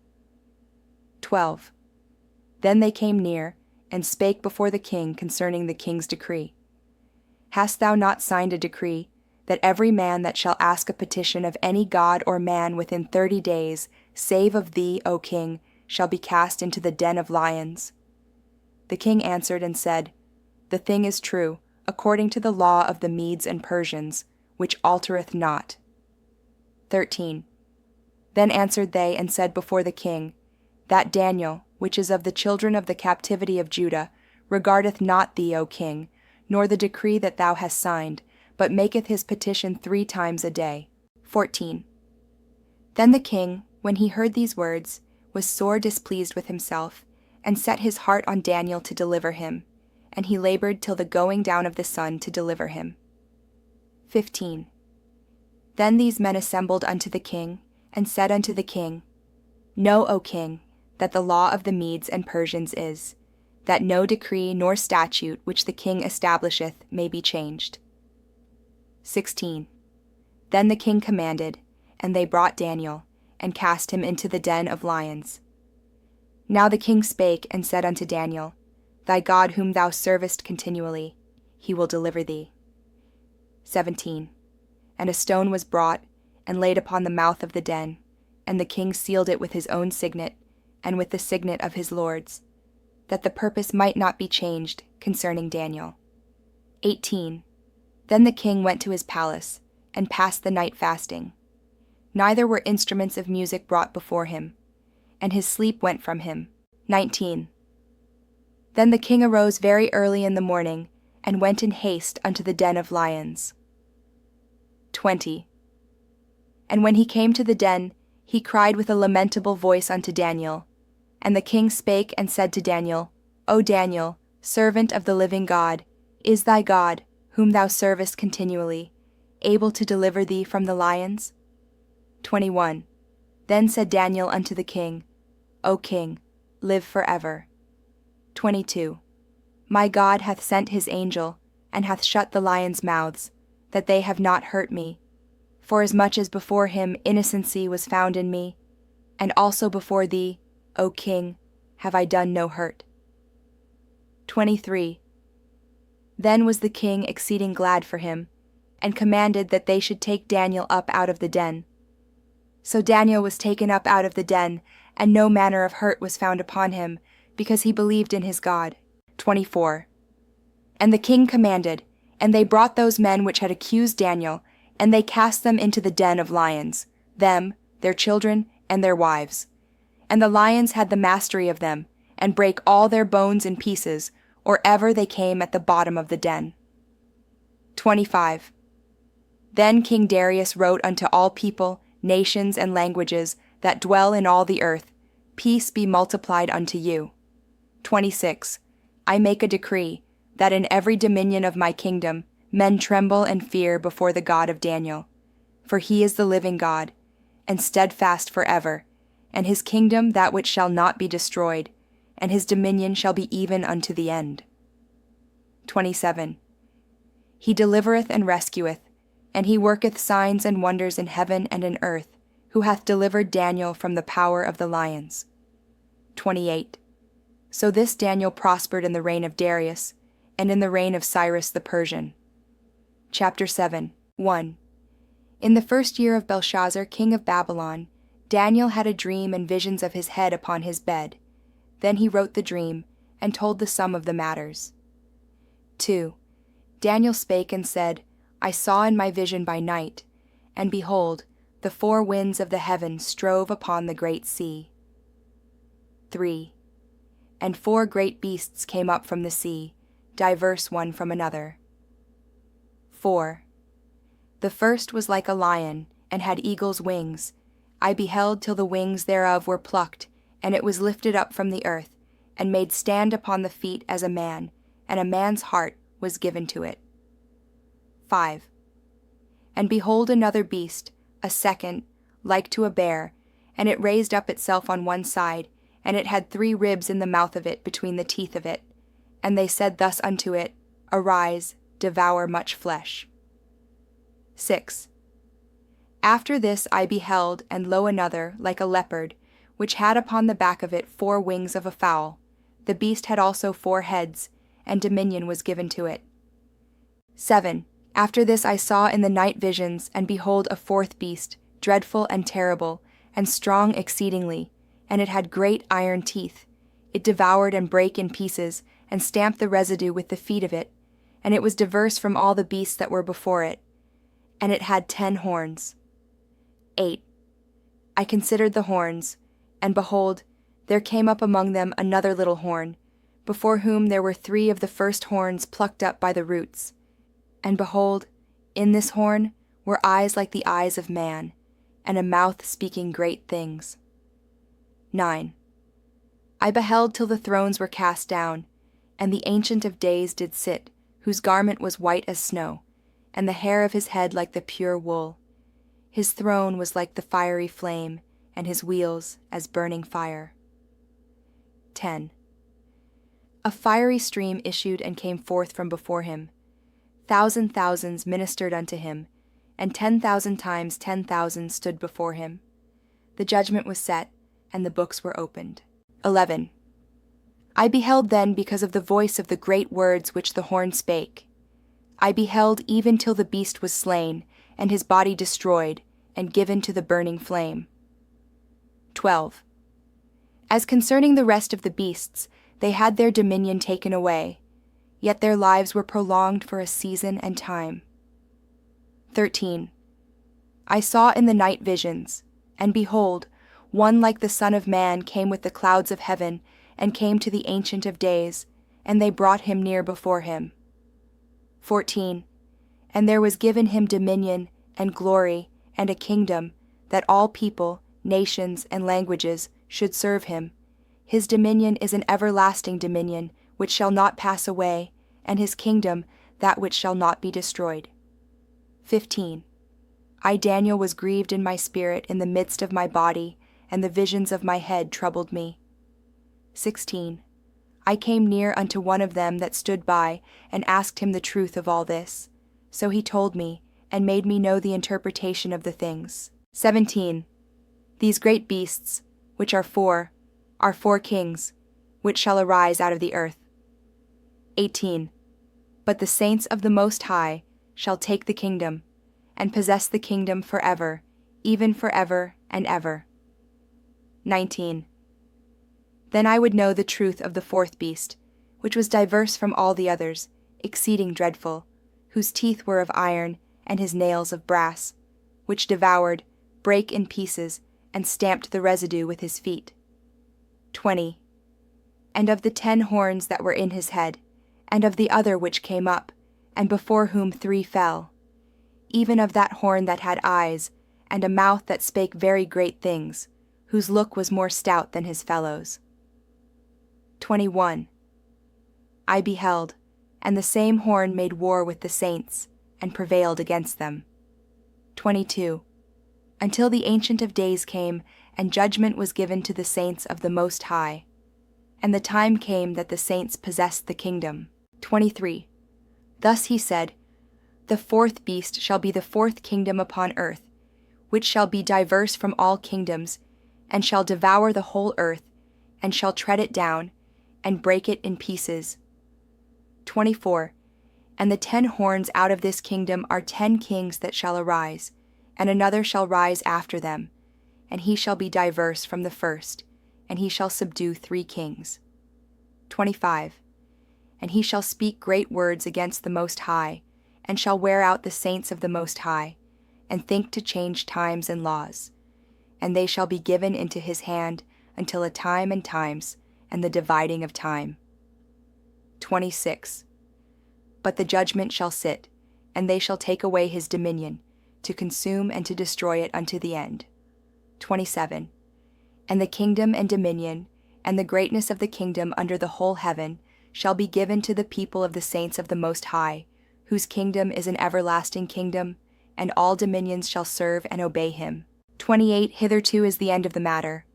12. Then they came near, and spake before the king concerning the king's decree. Hast thou not signed a decree, that every man that shall ask a petition of any god or man within 30 days, save of thee, O king, shall be cast into the den of lions? The king answered and said, The thing is true, according to the law of the Medes and Persians, which altereth not. 13. Then answered they and said before the king, That Daniel, which is of the children of the captivity of Judah, regardeth not thee, O king, nor the decree that thou hast signed, but maketh his petition 3 times a day. 14. Then the king, when he heard these words, was sore displeased with himself, and set his heart on Daniel to deliver him, and he labored till the going down of the sun to deliver him. 15. Then these men assembled unto the king, and said unto the king, Know, O king, that the law of the Medes and Persians is, that no decree nor statute which the king establisheth may be changed. 16. Then the king commanded, and they brought Daniel, and cast him into the den of lions. Now the king spake and said unto Daniel, Thy God whom thou servest continually, he will deliver thee. 17. And a stone was brought, and laid upon the mouth of the den, and the king sealed it with his own signet, and with the signet of his lords, that the purpose might not be changed concerning Daniel. 18. Then the king went to his palace, and passed the night fasting. Neither were instruments of music brought before him, and his sleep went from him. 19. Then the king arose very early in the morning, and went in haste unto the den of lions. 20. And when he came to the den, he cried with a lamentable voice unto Daniel. And the king spake and said to Daniel, O Daniel, servant of the living God, is thy God, whom thou servest continually, able to deliver thee from the lions? 21. Then said Daniel unto the king, O king, live forever. 22. My God hath sent his angel, and hath shut the lions' mouths, that they have not hurt me. Forasmuch as before him innocency was found in me, and also before thee, O king, have I done no hurt. 23. Then was the king exceeding glad for him, and commanded that they should take Daniel up out of the den. So Daniel was taken up out of the den, and no manner of hurt was found upon him, because he believed in his God. 24. And the king commanded, and they brought those men which had accused Daniel, and they cast them into the den of lions, them, their children, and their wives. And the lions had the mastery of them, and brake all their bones in pieces, or ever they came at the bottom of the den. 25. Then King Darius wrote unto all people, nations, and languages that dwell in all the earth, Peace be multiplied unto you. 26. I make a decree, that in every dominion of my kingdom men tremble and fear before the God of Daniel. For he is the living God, and steadfast forever, and his kingdom that which shall not be destroyed, and his dominion shall be even unto the end. 27. He delivereth and rescueth, and he worketh signs and wonders in heaven and in earth, who hath delivered Daniel from the power of the lions. 28. So this Daniel prospered in the reign of Darius, and in the reign of Cyrus the Persian. Chapter 7. 1. In the first year of Belshazzar, king of Babylon, Daniel had a dream and visions of his head upon his bed. Then he wrote the dream, and told the sum of the matters. 2. Daniel spake and said, I saw in my vision by night, and behold, the four winds of the heaven strove upon the great sea. 3. And four great beasts came up from the sea, diverse one from another. 4. The first was like a lion, and had eagle's wings. I beheld till the wings thereof were plucked, and it was lifted up from the earth, and made stand upon the feet as a man, and a man's heart was given to it. 5. And behold another beast, a second, like to a bear, and it raised up itself on one side, and it had 3 ribs in the mouth of it between the teeth of it. And they said thus unto it, Arise, devour much flesh. 6. After this I beheld, and lo another, like a leopard, which had upon the back of it 4 wings of a fowl. The beast had also 4 heads, and dominion was given to it. 7. After this I saw in the night visions, and behold a 4th beast, dreadful and terrible, and strong exceedingly, and it had great iron teeth. It devoured and brake in pieces, and stamped the residue with the feet of it, and it was diverse from all the beasts that were before it, and it had 10 horns. 8. I considered the horns, and behold, there came up among them another little horn, before whom there were 3 of the first horns plucked up by the roots. And behold, in this horn were eyes like the eyes of man, and a mouth speaking great things. 9. I beheld till the thrones were cast down, and the Ancient of Days did sit, whose garment was white as snow, and the hair of his head like the pure wool. His throne was like the fiery flame, and his wheels as burning fire. 10. A fiery stream issued and came forth from before him. 1,000 thousands ministered unto him, and 10,000 times 10,000 stood before him. The judgment was set, and the books were opened. 11. I beheld then because of the voice of the great words which the horn spake. I beheld even till the beast was slain, and his body destroyed, and given to the burning flame. 12. As concerning the rest of the beasts, they had their dominion taken away, yet their lives were prolonged for a season and time. 13. I saw in the night visions, and behold, one like the Son of Man came with the clouds of heaven, and came to the Ancient of Days, and they brought him near before him. 14. And there was given him dominion, and glory, and a kingdom, that all people, nations, and languages should serve him. His dominion is an everlasting dominion, which shall not pass away, and his kingdom, that which shall not be destroyed. 15. I, Daniel, was grieved in my spirit in the midst of my body, and the visions of my head troubled me. 16. I came near unto one of them that stood by, and asked him the truth of all this. So he told me, and made me know the interpretation of the things. 17. These great beasts, which are four kings, which shall arise out of the earth. 18. But the saints of the Most High shall take the kingdom, and possess the kingdom forever, even forever and ever. 19. Then I would know the truth of the fourth beast, which was diverse from all the others, exceeding dreadful, whose teeth were of iron, and his nails of brass, which devoured, brake in pieces, and stamped the residue with his feet. 20. And of the 10 horns that were in his head, and of the other which came up, and before whom 3 fell, even of that horn that had eyes, and a mouth that spake very great things, whose look was more stout than his fellows. 21. I beheld, and the same horn made war with the saints, and prevailed against them. 22. Until the Ancient of Days came, and judgment was given to the saints of the Most High. And the time came that the saints possessed the kingdom. 23. Thus he said, The fourth beast shall be the 4th kingdom upon earth, which shall be diverse from all kingdoms, and shall devour the whole earth, and shall tread it down, and break it in pieces. 24. And the 10 horns out of this kingdom are 10 kings that shall arise, and another shall rise after them, and he shall be diverse from the first, and he shall subdue 3 kings. 25. And he shall speak great words against the Most High, and shall wear out the saints of the Most High, and think to change times and laws. And they shall be given into his hand until a time and times, and the dividing of time. 26. But the judgment shall sit, and they shall take away his dominion, to consume and to destroy it unto the end. 27. And the kingdom and dominion, and the greatness of the kingdom under the whole heaven, shall be given to the people of the saints of the Most High, whose kingdom is an everlasting kingdom, and all dominions shall serve and obey him. 28. Hitherto is the end of the matter.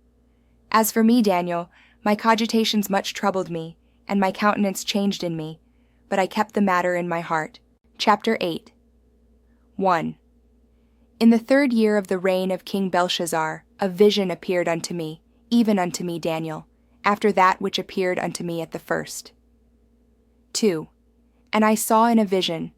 As for me, Daniel, my cogitations much troubled me, and my countenance changed in me, but I kept the matter in my heart. Chapter 8. 1. In the 3rd year of the reign of King Belshazzar, a vision appeared unto me, even unto me, Daniel, after that which appeared unto me at the first. 2. And I saw in a vision,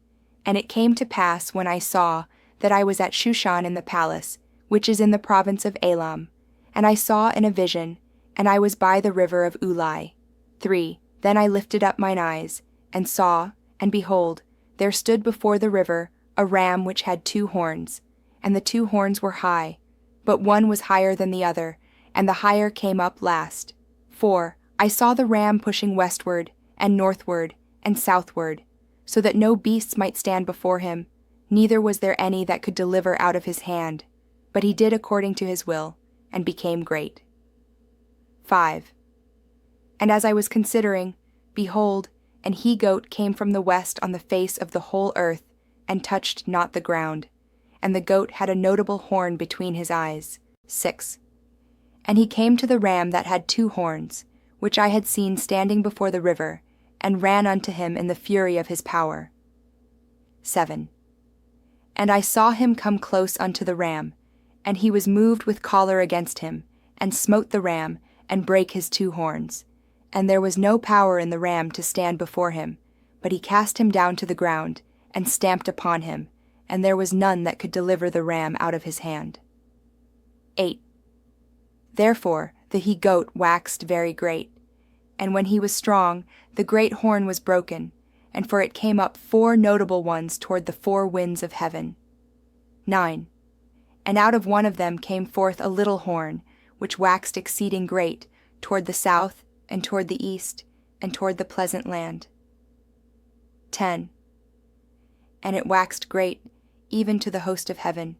and it came to pass when I saw that I was at Shushan in the palace, which is in the province of Elam, and I saw in a vision, and I was by the river of Ulai. 3. Then I lifted up mine eyes, and saw, and behold, there stood before the river a ram which had 2 horns, and the 2 horns were high, but one was higher than the other, and the higher came up last. 4. I saw the ram pushing westward, and northward, and southward, so that no beasts might stand before him, neither was there any that could deliver out of his hand, but he did according to his will, and became great. 5. And as I was considering, behold, an he-goat came from the west on the face of the whole earth, and touched not the ground, and the goat had a notable horn between his eyes. 6. And he came to the ram that had 2 horns, which I had seen standing before the river, and ran unto him in the fury of his power. 7. And I saw him come close unto the ram, and he was moved with choler against him, and smote the ram, and brake his 2 horns. And there was no power in the ram to stand before him, but he cast him down to the ground, and stamped upon him, and there was none that could deliver the ram out of his hand. 8. Therefore the he-goat waxed very great, and when he was strong, the great horn was broken, and for it came up 4 notable ones toward the 4 winds of heaven. 9. And out of one of them came forth a little horn, which waxed exceeding great, toward the south, and toward the east, and toward the pleasant land. 10. And it waxed great, even to the host of heaven,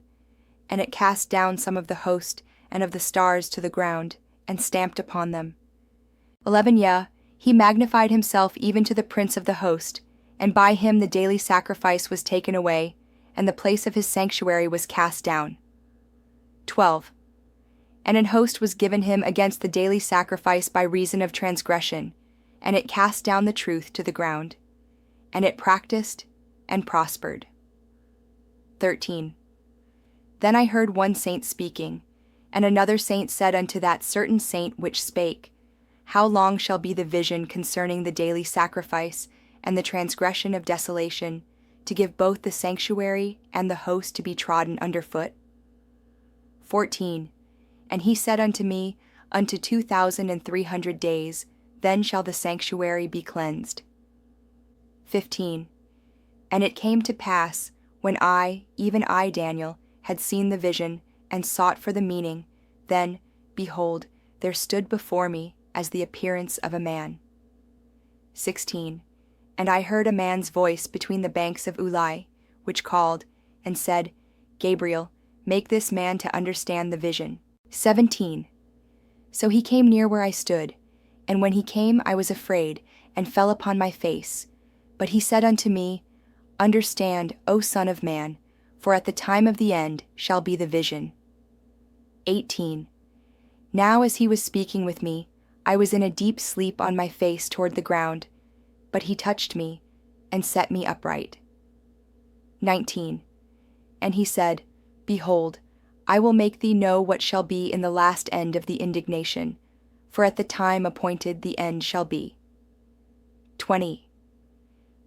and it cast down some of the host and of the stars to the ground, and stamped upon them. 11. He magnified himself even to the prince of the host, and by him the daily sacrifice was taken away, and the place of his sanctuary was cast down. 12. And an host was given him against the daily sacrifice by reason of transgression, and it cast down the truth to the ground. And it practiced and prospered. 13. Then I heard one saint speaking, and another saint said unto that certain saint which spake, How long shall be the vision concerning the daily sacrifice and the transgression of desolation, to give both the sanctuary and the host to be trodden under foot? 14. And he said unto me, Unto 2,300 days, then shall the sanctuary be cleansed. 15. And it came to pass, when I, even I, Daniel, had seen the vision, and sought for the meaning, then, behold, there stood before me as the appearance of a man. 16. And I heard a man's voice between the banks of Ulai, which called, and said, Gabriel, make this man to understand the vision. 17. So he came near where I stood, and when he came I was afraid, and fell upon my face. But he said unto me, Understand, O Son of Man, for at the time of the end shall be the vision. 18. Now as he was speaking with me, I was in a deep sleep on my face toward the ground, but he touched me, and set me upright. 19. And he said, Behold, I will make thee know what shall be in the last end of the indignation, for at the time appointed the end shall be. 20.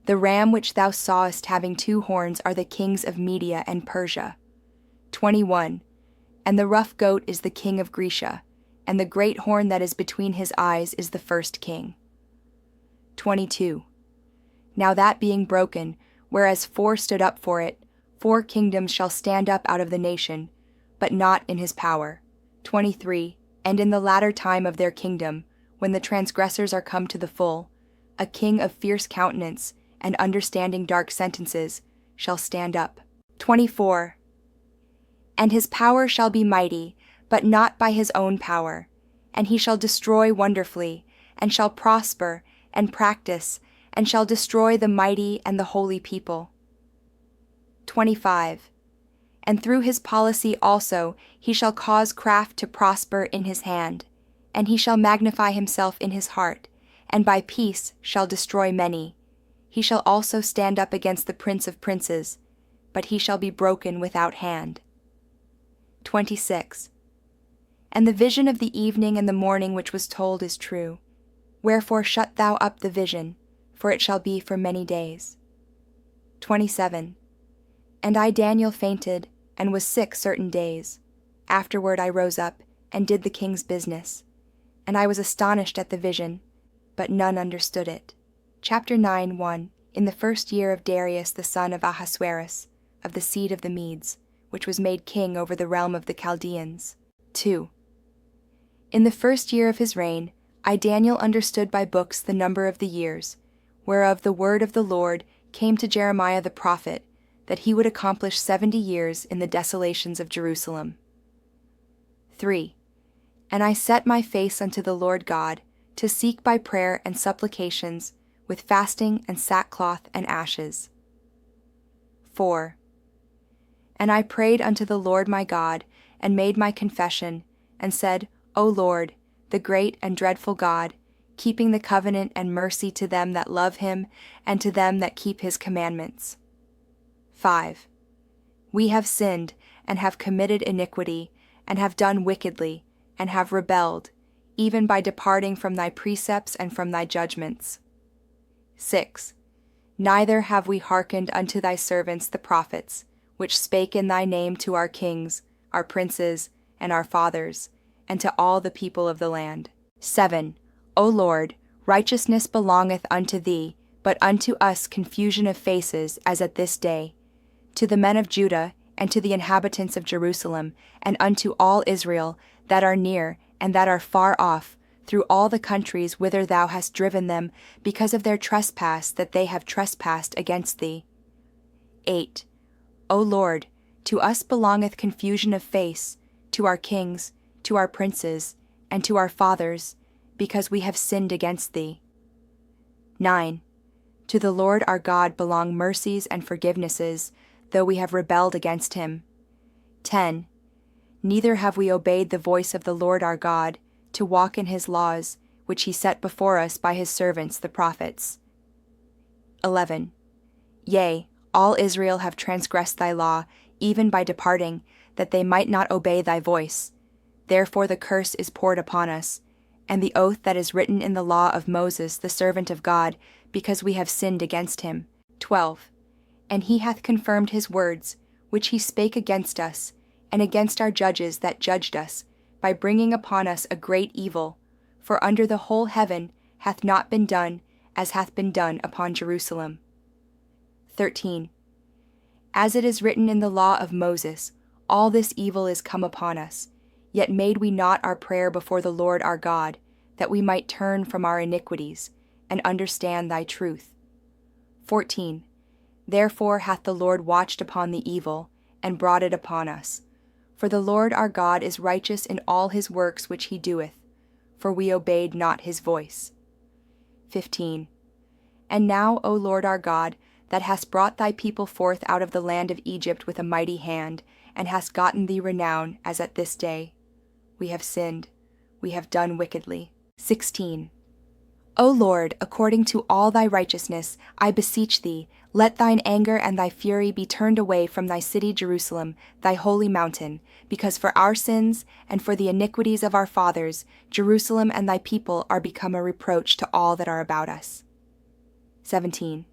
The ram which thou sawest having 2 horns are the kings of Media and Persia. 21. And the rough goat is the king of Grecia, and the great horn that is between his eyes is the first king. 22. Now that being broken, whereas 4 stood up for it, 4 kingdoms shall stand up out of the nation, but not in his power. 23. And in the latter time of their kingdom, when the transgressors are come to the full, a king of fierce countenance, and understanding dark sentences, shall stand up. 24. And his power shall be mighty, but not by his own power, and he shall destroy wonderfully, and shall prosper, and practice, and shall destroy the mighty and the holy people. 25. And through his policy also he shall cause craft to prosper in his hand, and he shall magnify himself in his heart, and by peace shall destroy many. He shall also stand up against the prince of princes, but he shall be broken without hand. 26. And the vision of the evening and the morning which was told is true. Wherefore shut thou up the vision, for it shall be for many days. 27. And I Daniel fainted, and was sick certain days. Afterward I rose up, and did the king's business. And I was astonished at the vision, but none understood it. Chapter 9:1. In the first year of Darius the son of Ahasuerus, of the seed of the Medes, which was made king over the realm of the Chaldeans. 2. In the first year of his reign, I Daniel understood by books the number of the years, whereof the word of the Lord came to Jeremiah the prophet, that he would accomplish 70 years in the desolations of Jerusalem. 3. And I set my face unto the Lord God, to seek by prayer and supplications, with fasting and sackcloth and ashes. 4. And I prayed unto the Lord my God, and made my confession, and said, O Lord, the great and dreadful God, keeping the covenant and mercy to them that love him, and to them that keep his commandments. 5. We have sinned, and have committed iniquity, and have done wickedly, and have rebelled, even by departing from thy precepts and from thy judgments. 6. Neither have we hearkened unto thy servants the prophets, which spake in thy name to our kings, our princes, and our fathers, and to all the people of the land. 7. O Lord, righteousness belongeth unto thee, but unto us confusion of faces, as at this day. To the men of Judah, and to the inhabitants of Jerusalem, and unto all Israel, that are near, and that are far off, through all the countries whither thou hast driven them, because of their trespass that they have trespassed against thee. 8. O Lord, to us belongeth confusion of face, to our kings, to our princes, and to our fathers, because we have sinned against thee. 9. To the Lord our God belong mercies and forgivenesses, though we have rebelled against him. 10. Neither have we obeyed the voice of the Lord our God, to walk in his laws, which he set before us by his servants the prophets. 11. Yea, all Israel have transgressed thy law, even by departing, that they might not obey thy voice. Therefore the curse is poured upon us, and the oath that is written in the law of Moses the servant of God, because we have sinned against him. 12. And he hath confirmed his words, which he spake against us, and against our judges that judged us, by bringing upon us a great evil. For under the whole heaven hath not been done as hath been done upon Jerusalem. 13. As it is written in the law of Moses, all this evil is come upon us, yet made we not our prayer before the Lord our God, that we might turn from our iniquities, and understand thy truth. 14. Therefore hath the Lord watched upon the evil, and brought it upon us. For the Lord our God is righteous in all his works which he doeth, for we obeyed not his voice. 15. And now, O Lord our God, that hast brought thy people forth out of the land of Egypt with a mighty hand, and hast gotten thee renown, as at this day, we have sinned, we have done wickedly. 16. O Lord, according to all thy righteousness, I beseech thee, let thine anger and thy fury be turned away from thy city Jerusalem, thy holy mountain, because for our sins and for the iniquities of our fathers, Jerusalem and thy people are become a reproach to all that are about us. 17.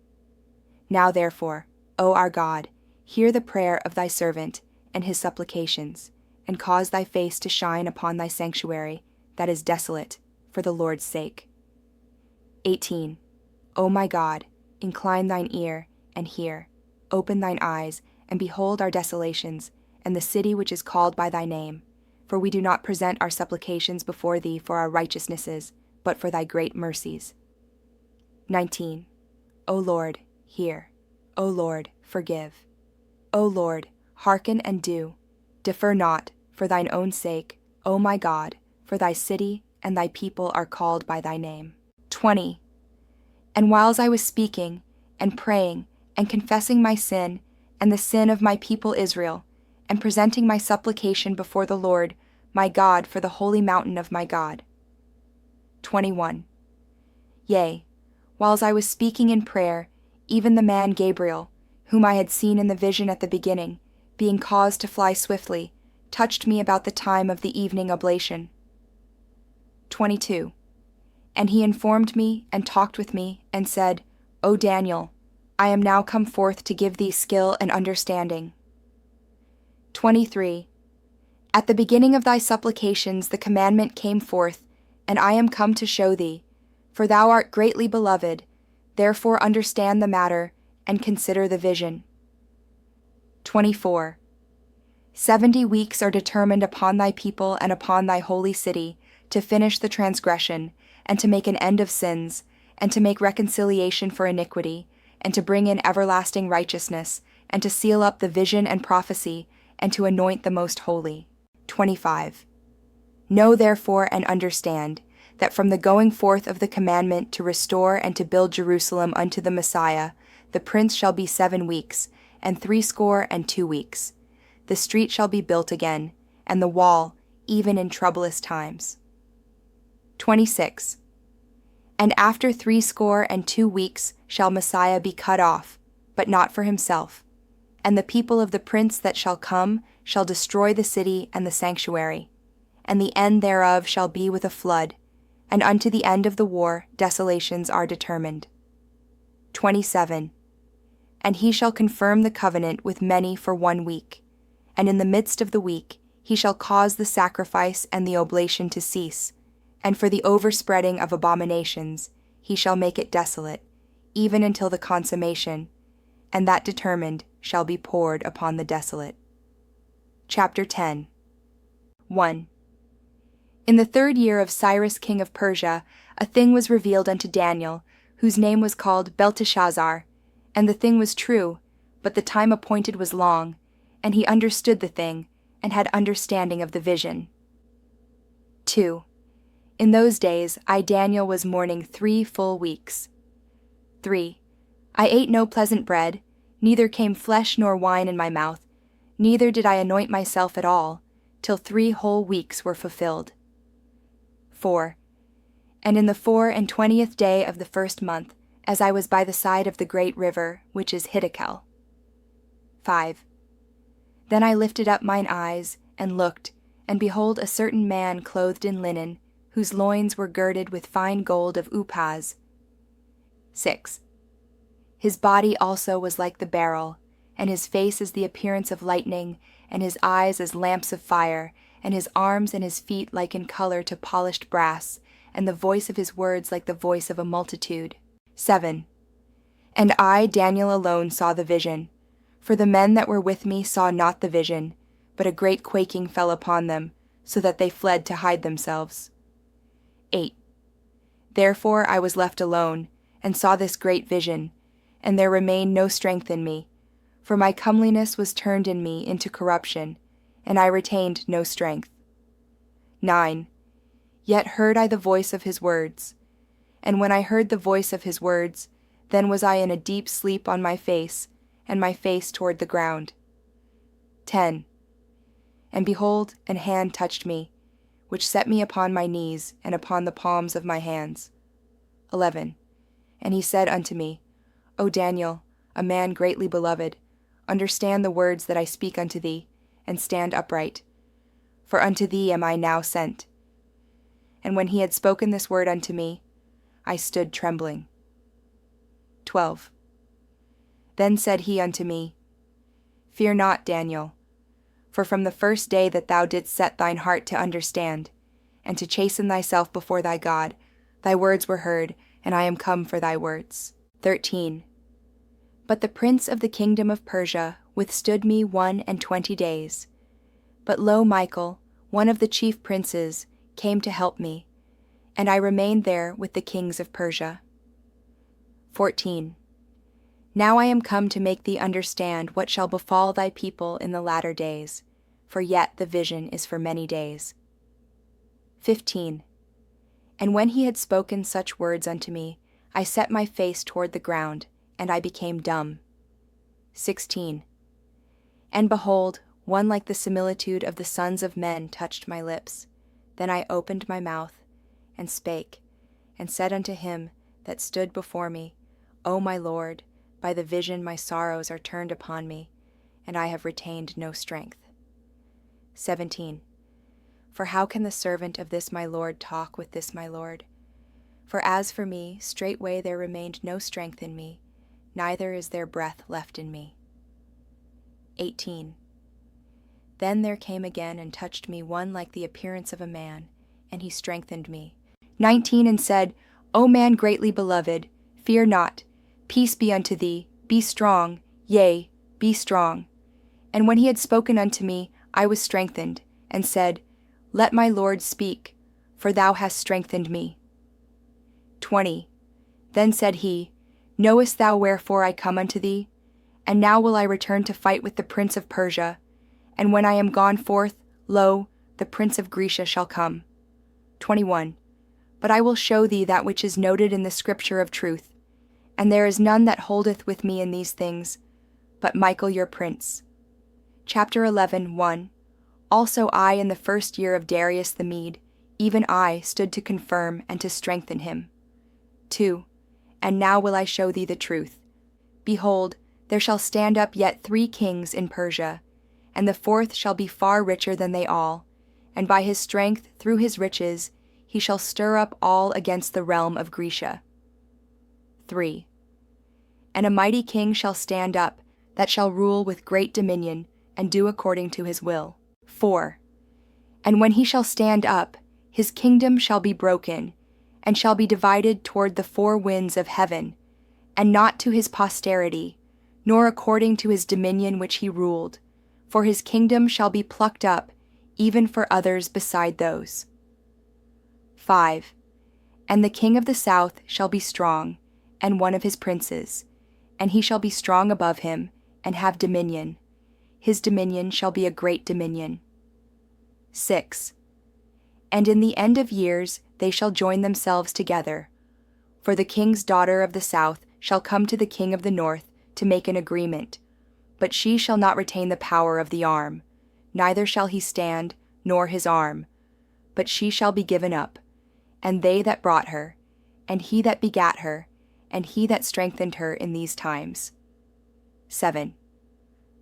Now therefore, O our God, hear the prayer of thy servant and his supplications, and cause thy face to shine upon thy sanctuary, that is desolate, for the Lord's sake. 18. O my God, incline thine ear, and hear. Open thine eyes, and behold our desolations, and the city which is called by thy name. For we do not present our supplications before thee for our righteousnesses, but for thy great mercies. 19. O Lord, hear. O Lord, forgive. O Lord, hearken and do. Defer not, for thine own sake, O my God, for thy city and thy people are called by thy name. 20. And whiles I was speaking, and praying, and confessing my sin, and the sin of my people Israel, and presenting my supplication before the Lord, my God, for the holy mountain of my God. 21. Yea, whiles I was speaking in prayer, even the man Gabriel, whom I had seen in the vision at the beginning, being caused to fly swiftly, touched me about the time of the evening oblation. 22. And he informed me, and talked with me, and said, O Daniel, I am now come forth to give thee skill and understanding. 23. At the beginning of thy supplications the commandment came forth, and I am come to show thee, for thou art greatly beloved, therefore understand the matter, and consider the vision. 24. 70 weeks are determined upon thy people and upon thy holy city, to finish the transgression, and to make an end of sins, and to make reconciliation for iniquity, and to bring in everlasting righteousness, and to seal up the vision and prophecy, and to anoint the most holy. 25. Know therefore and understand, that from the going forth of the commandment to restore and to build Jerusalem unto the Messiah, the prince shall be 7 weeks, and 62 weeks. The street shall be built again, and the wall, even in troublous times. 26. And after 62 weeks shall Messiah be cut off, but not for himself. And the people of the prince that shall come shall destroy the city and the sanctuary, and the end thereof shall be with a flood, and unto the end of the war desolations are determined. 27. And he shall confirm the covenant with many for 1 week, and in the midst of the week he shall cause the sacrifice and the oblation to cease, and for the overspreading of abominations he shall make it desolate, even until the consummation, and that determined shall be poured upon the desolate. Chapter 10. 1. In the 3rd year of Cyrus king of Persia, a thing was revealed unto Daniel, whose name was called Belteshazzar, and the thing was true, but the time appointed was long, and he understood the thing, and had understanding of the vision. 2. In those days I Daniel was mourning 3 full weeks. 3. I ate no pleasant bread, neither came flesh nor wine in my mouth, neither did I anoint myself at all, till 3 whole weeks were fulfilled. 4. And in the 24th day of the first month, as I was by the side of the great river, which is Hiddekel. 5. Then I lifted up mine eyes, and looked, and behold a certain man clothed in linen, whose loins were girded with fine gold of Uphaz. 6. His body also was like the beryl, and his face as the appearance of lightning, and his eyes as lamps of fire, and his arms and his feet like in color to polished brass, and the voice of his words like the voice of a multitude. 7. And I, Daniel, alone saw the vision, for the men that were with me saw not the vision, but a great quaking fell upon them, so that they fled to hide themselves. 8. Therefore I was left alone, and saw this great vision, and there remained no strength in me, for my comeliness was turned in me into corruption, and I retained no strength. 9. Yet heard I the voice of his words, and when I heard the voice of his words, then was I in a deep sleep on my face, and my face toward the ground. 10. And behold, an hand touched me, which set me upon my knees, and upon the palms of my hands. 11. And he said unto me, O Daniel, a man greatly beloved, understand the words that I speak unto thee, and stand upright. For unto thee am I now sent. And when he had spoken this word unto me, I stood trembling. 12. Then said he unto me, Fear not, Daniel, for from the first day that thou didst set thine heart to understand, and to chasten thyself before thy God, thy words were heard, and I am come for thy words. 13. But the prince of the kingdom of Persia withstood me 21 days. But lo, Michael, one of the chief princes, came to help me, and I remained there with the kings of Persia. 14. Now I am come to make thee understand what shall befall thy people in the latter days, for yet the vision is for many days. 15. And when he had spoken such words unto me, I set my face toward the ground, and I became dumb. 16. And behold, one like the similitude of the sons of men touched my lips. Then I opened my mouth, and spake, and said unto him that stood before me, O my Lord, by the vision my sorrows are turned upon me, and I have retained no strength. 17. For how can the servant of this my Lord talk with this my Lord? For as for me, straightway there remained no strength in me, neither is there breath left in me. 18. Then there came again and touched me one like the appearance of a man, and he strengthened me. 19. And said, O man greatly beloved, fear not, peace be unto thee, be strong, yea, be strong. And when he had spoken unto me, I was strengthened, and said, Let my Lord speak, for thou hast strengthened me. 20. Then said he, Knowest thou wherefore I come unto thee? And now will I return to fight with the prince of Persia, and when I am gone forth, lo, the prince of Grecia shall come. 21. But I will show thee that which is noted in the scripture of truth, and there is none that holdeth with me in these things, but Michael your prince. Chapter 11, 1. Also I in the first year of Darius the Mede, even I stood to confirm and to strengthen him. 2. And now will I show thee the truth. Behold, there shall stand up yet 3 kings in Persia, and the 4th shall be far richer than they all, and by his strength through his riches he shall stir up all against the realm of Grecia. 3. And a mighty king shall stand up, that shall rule with great dominion, and do according to his will. 4. And when he shall stand up, his kingdom shall be broken, and shall be divided toward the 4 winds of heaven, and not to his posterity, nor according to his dominion which he ruled, for his kingdom shall be plucked up, even for others beside those. 5. And the king of the south shall be strong, and one of his princes, and he shall be strong above him, and have dominion. His dominion shall be a great dominion. 6. And in the end of years they shall join themselves together, for the king's daughter of the south shall come to the king of the north to make an agreement, but she shall not retain the power of the arm, neither shall he stand, nor his arm, but she shall be given up, and they that brought her, and he that begat her, and he that strengthened her in these times. 7.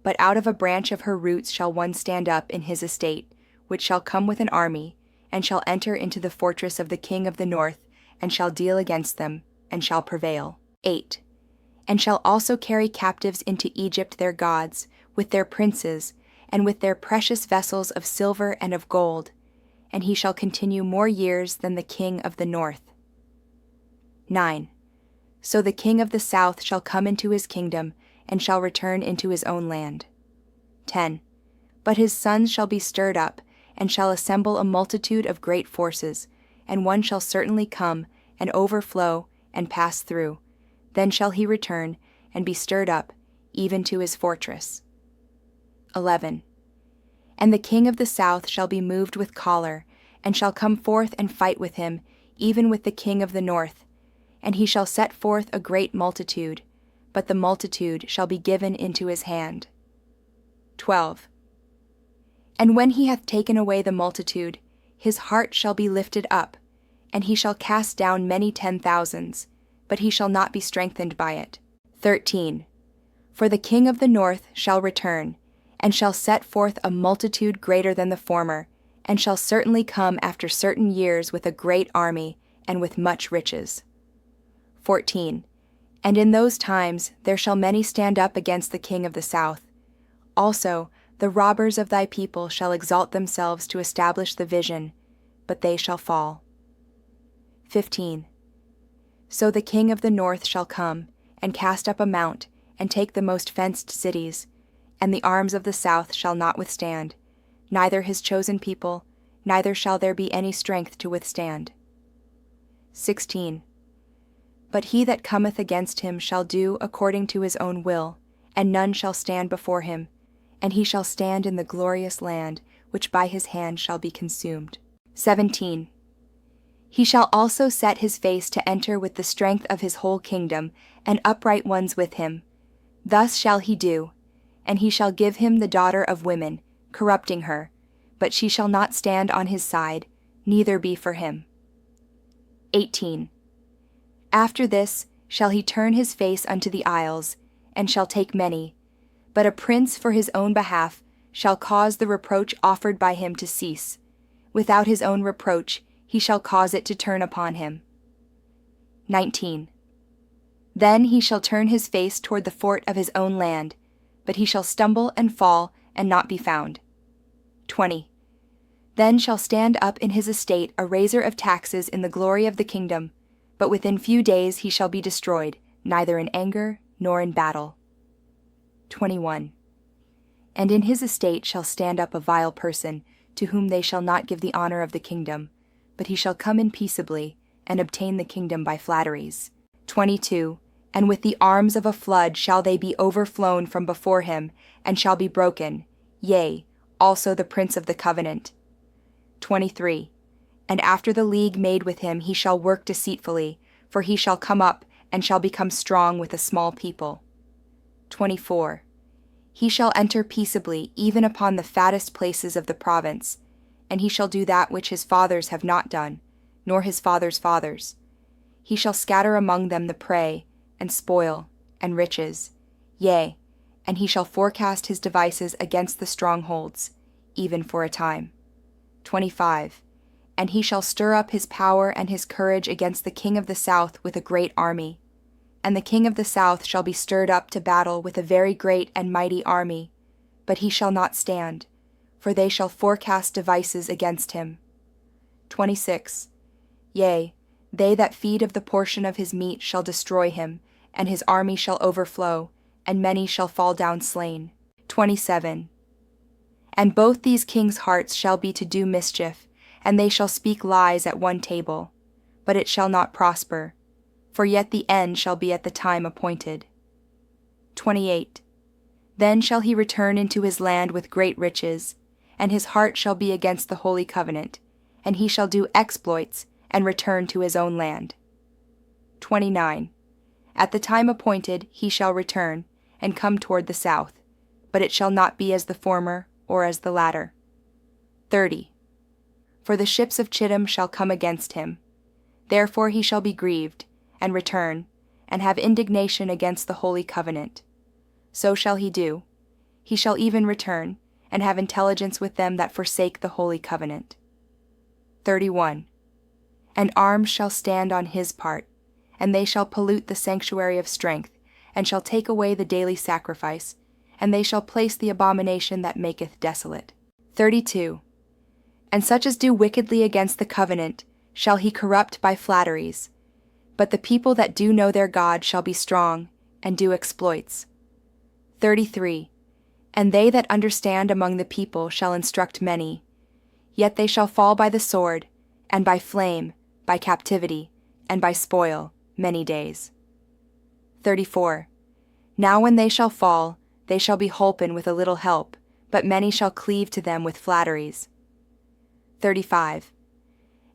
But out of a branch of her roots shall one stand up in his estate, which shall come with an army, and shall enter into the fortress of the king of the north, and shall deal against them, and shall prevail. 8. And shall also carry captives into Egypt their gods, with their princes, and with their precious vessels of silver and of gold, and he shall continue more years than the king of the north. 9. So the king of the south shall come into his kingdom, and shall return into his own land. 10. But his sons shall be stirred up, and shall assemble a multitude of great forces, and one shall certainly come, and overflow, and pass through. Then shall he return, and be stirred up, even to his fortress. 11. And the king of the south shall be moved with choler, and shall come forth and fight with him, even with the king of the north. And he shall set forth a great multitude, but the multitude shall be given into his hand. 12. And when he hath taken away the multitude, his heart shall be lifted up, and he shall cast down many 10,000s, but he shall not be strengthened by it. 13. For the king of the north shall return, and shall set forth a multitude greater than the former, and shall certainly come after certain years with a great army, and with much riches. 14. And in those times there shall many stand up against the king of the south. Also the robbers of thy people shall exalt themselves to establish the vision, but they shall fall. 15. So the king of the north shall come, and cast up a mount, and take the most fenced cities, and the arms of the south shall not withstand, neither his chosen people, neither shall there be any strength to withstand. 16. But he that cometh against him shall do according to his own will, and none shall stand before him, and he shall stand in the glorious land, which by his hand shall be consumed. 17. He shall also set his face to enter with the strength of his whole kingdom, and upright ones with him. Thus shall he do, and he shall give him the daughter of women, corrupting her, but she shall not stand on his side, neither be for him. 18. After this shall he turn his face unto the isles, and shall take many, but a prince for his own behalf shall cause the reproach offered by him to cease. Without his own reproach he shall cause it to turn upon him. 19. Then he shall turn his face toward the fort of his own land, but he shall stumble and fall and not be found. 20. Then shall stand up in his estate a raiser of taxes in the glory of the kingdom, but within few days he shall be destroyed, neither in anger nor in battle. 21. And in his estate shall stand up a vile person, to whom they shall not give the honor of the kingdom, but he shall come in peaceably, and obtain the kingdom by flatteries. 22. And with the arms of a flood shall they be overflown from before him, and shall be broken, yea, also the prince of the covenant. 23. And after the league made with him he shall work deceitfully, for he shall come up, and shall become strong with a small people. 24. He shall enter peaceably even upon the fattest places of the province, and he shall do that which his fathers have not done, nor his fathers' fathers. He shall scatter among them the prey, and spoil, and riches, yea, and he shall forecast his devices against the strongholds, even for a time. 25. And he shall stir up his power and his courage against the king of the south with a great army. And the king of the south shall be stirred up to battle with a very great and mighty army, but he shall not stand, for they shall forecast devices against him. 26. Yea, they that feed of the portion of his meat shall destroy him, and his army shall overflow, and many shall fall down slain. 27. And both these kings' hearts shall be to do mischief, and they shall speak lies at one table, but it shall not prosper, for yet the end shall be at the time appointed. 28. Then shall he return into his land with great riches, and his heart shall be against the holy covenant, and he shall do exploits, and return to his own land. 29. At the time appointed he shall return, and come toward the south, but it shall not be as the former, or as the latter. 30. For the ships of Chittim shall come against him. Therefore he shall be grieved, and return, and have indignation against the holy covenant. So shall he do. He shall even return, and have intelligence with them that forsake the holy covenant. 31. And arms shall stand on his part, and they shall pollute the sanctuary of strength, and shall take away the daily sacrifice, and they shall place the abomination that maketh desolate. 32. And such as do wickedly against the covenant shall he corrupt by flatteries. But the people that do know their God shall be strong, and do exploits. 33. And they that understand among the people shall instruct many. Yet they shall fall by the sword, and by flame, by captivity, and by spoil, many days. 34. Now when they shall fall, they shall be holpen with a little help, but many shall cleave to them with flatteries. 35.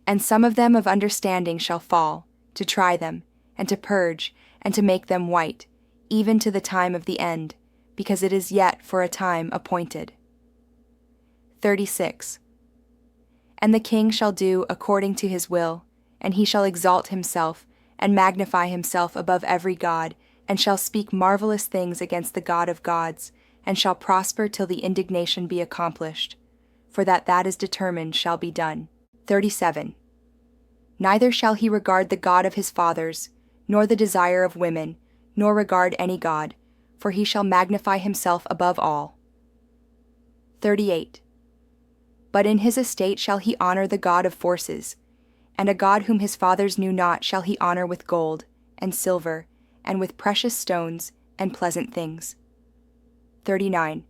And some of them of understanding shall fall, to try them, and to purge, and to make them white, even to the time of the end, because it is yet for a time appointed. 36. And the king shall do according to his will, and he shall exalt himself, and magnify himself above every god, and shall speak marvelous things against the God of gods, and shall prosper till the indignation be accomplished, for that is determined shall be done. 37. Neither shall he regard the God of his fathers, nor the desire of women, nor regard any god, for he shall magnify himself above all. 38. But in his estate shall he honor the God of forces, and a God whom his fathers knew not shall he honor with gold, and silver, and with precious stones, and pleasant things. 39.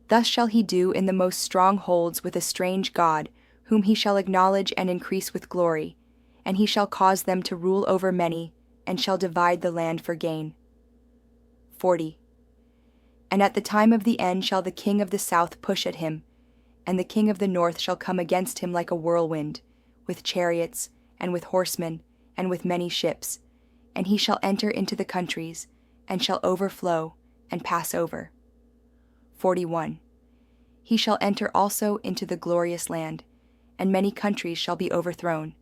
Thus shall he do in the most strongholds with a strange God, whom he shall acknowledge and increase with glory, and he shall cause them to rule over many, and shall divide the land for gain. 40. And at the time of the end shall the king of the south push at him, and the king of the north shall come against him like a whirlwind, with chariots, and with horsemen, and with many ships, and he shall enter into the countries, and shall overflow, and pass over. 41. He shall enter also into the glorious land, and many countries shall be overthrown,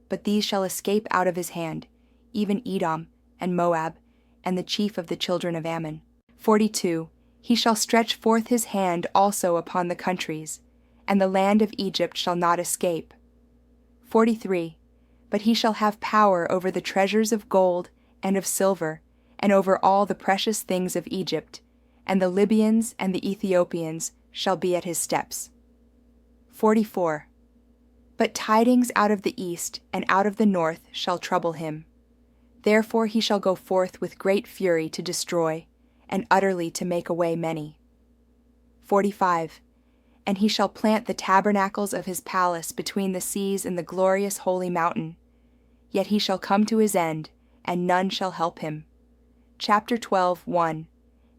but these shall escape out of his hand, even Edom, and Moab, and the chief of the children of Ammon. 42. He shall stretch forth his hand also upon the countries, and the land of Egypt shall not escape. 43. But he shall have power over the treasures of gold and of silver, and over all the precious things of Egypt, and the Libyans and the Ethiopians shall be at his steps. 44. But tidings out of the east and out of the north shall trouble him. Therefore he shall go forth with great fury to destroy, and utterly to make away many. 45. And he shall plant the tabernacles of his palace between the seas and the glorious holy mountain. Yet he shall come to his end, and none shall help him. Chapter 12, 1.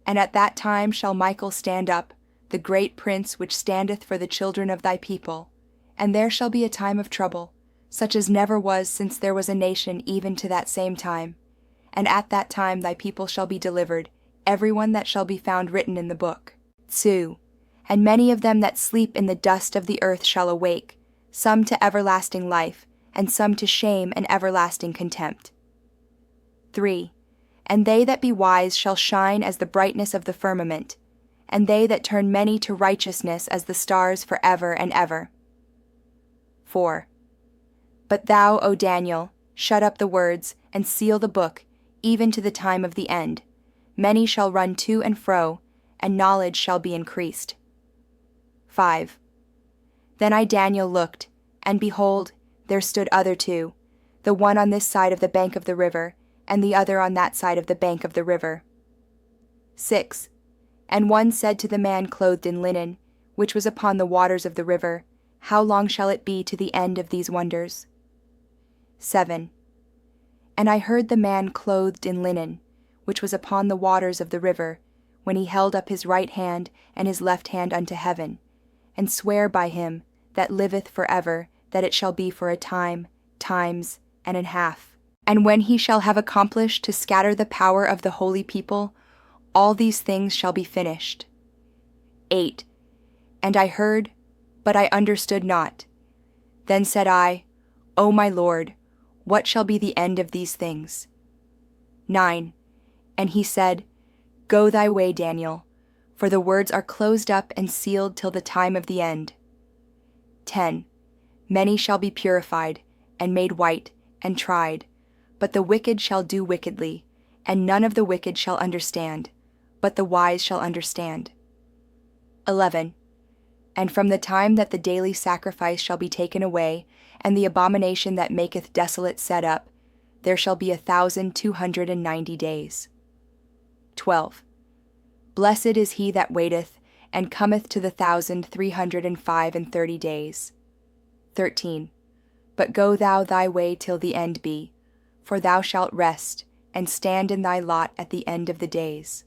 And at that time shall Michael stand up, the great prince which standeth for the children of thy people. And there shall be a time of trouble, such as never was since there was a nation even to that same time. And at that time thy people shall be delivered, every one that shall be found written in the book. 2. And many of them that sleep in the dust of the earth shall awake, some to everlasting life, and some to shame and everlasting contempt. 3. And they that be wise shall shine as the brightness of the firmament, and they that turn many to righteousness as the stars for ever and ever. 4. But thou, O Daniel, shut up the words, and seal the book, even to the time of the end. Many shall run to and fro, and knowledge shall be increased. 5. Then I Daniel looked, and behold, there stood other two, the one on this side of the bank of the river, and the other on that side of the bank of the river. 6. And one said to the man clothed in linen, which was upon the waters of the river, How long shall it be to the end of these wonders? 7. And I heard the man clothed in linen, which was upon the waters of the river, when he held up his right hand and his left hand unto heaven, and swear by him that liveth for ever, that it shall be for a time, times, and an half. And when he shall have accomplished to scatter the power of the holy people, all these things shall be finished. 8. And I heard, but I understood not. Then said I, O my Lord, what shall be the end of these things? 9. And he said, Go thy way, Daniel, for the words are closed up and sealed till the time of the end. 10. Many shall be purified, and made white, and tried, but the wicked shall do wickedly, and none of the wicked shall understand, but the wise shall understand. 11. And from the time that the daily sacrifice shall be taken away, and the abomination that maketh desolate set up, there shall be 1,290 days. 12. Blessed is he that waiteth, and cometh to the 1,335 days. 13. But go thou thy way till the end be, for thou shalt rest, and stand in thy lot at the end of the days.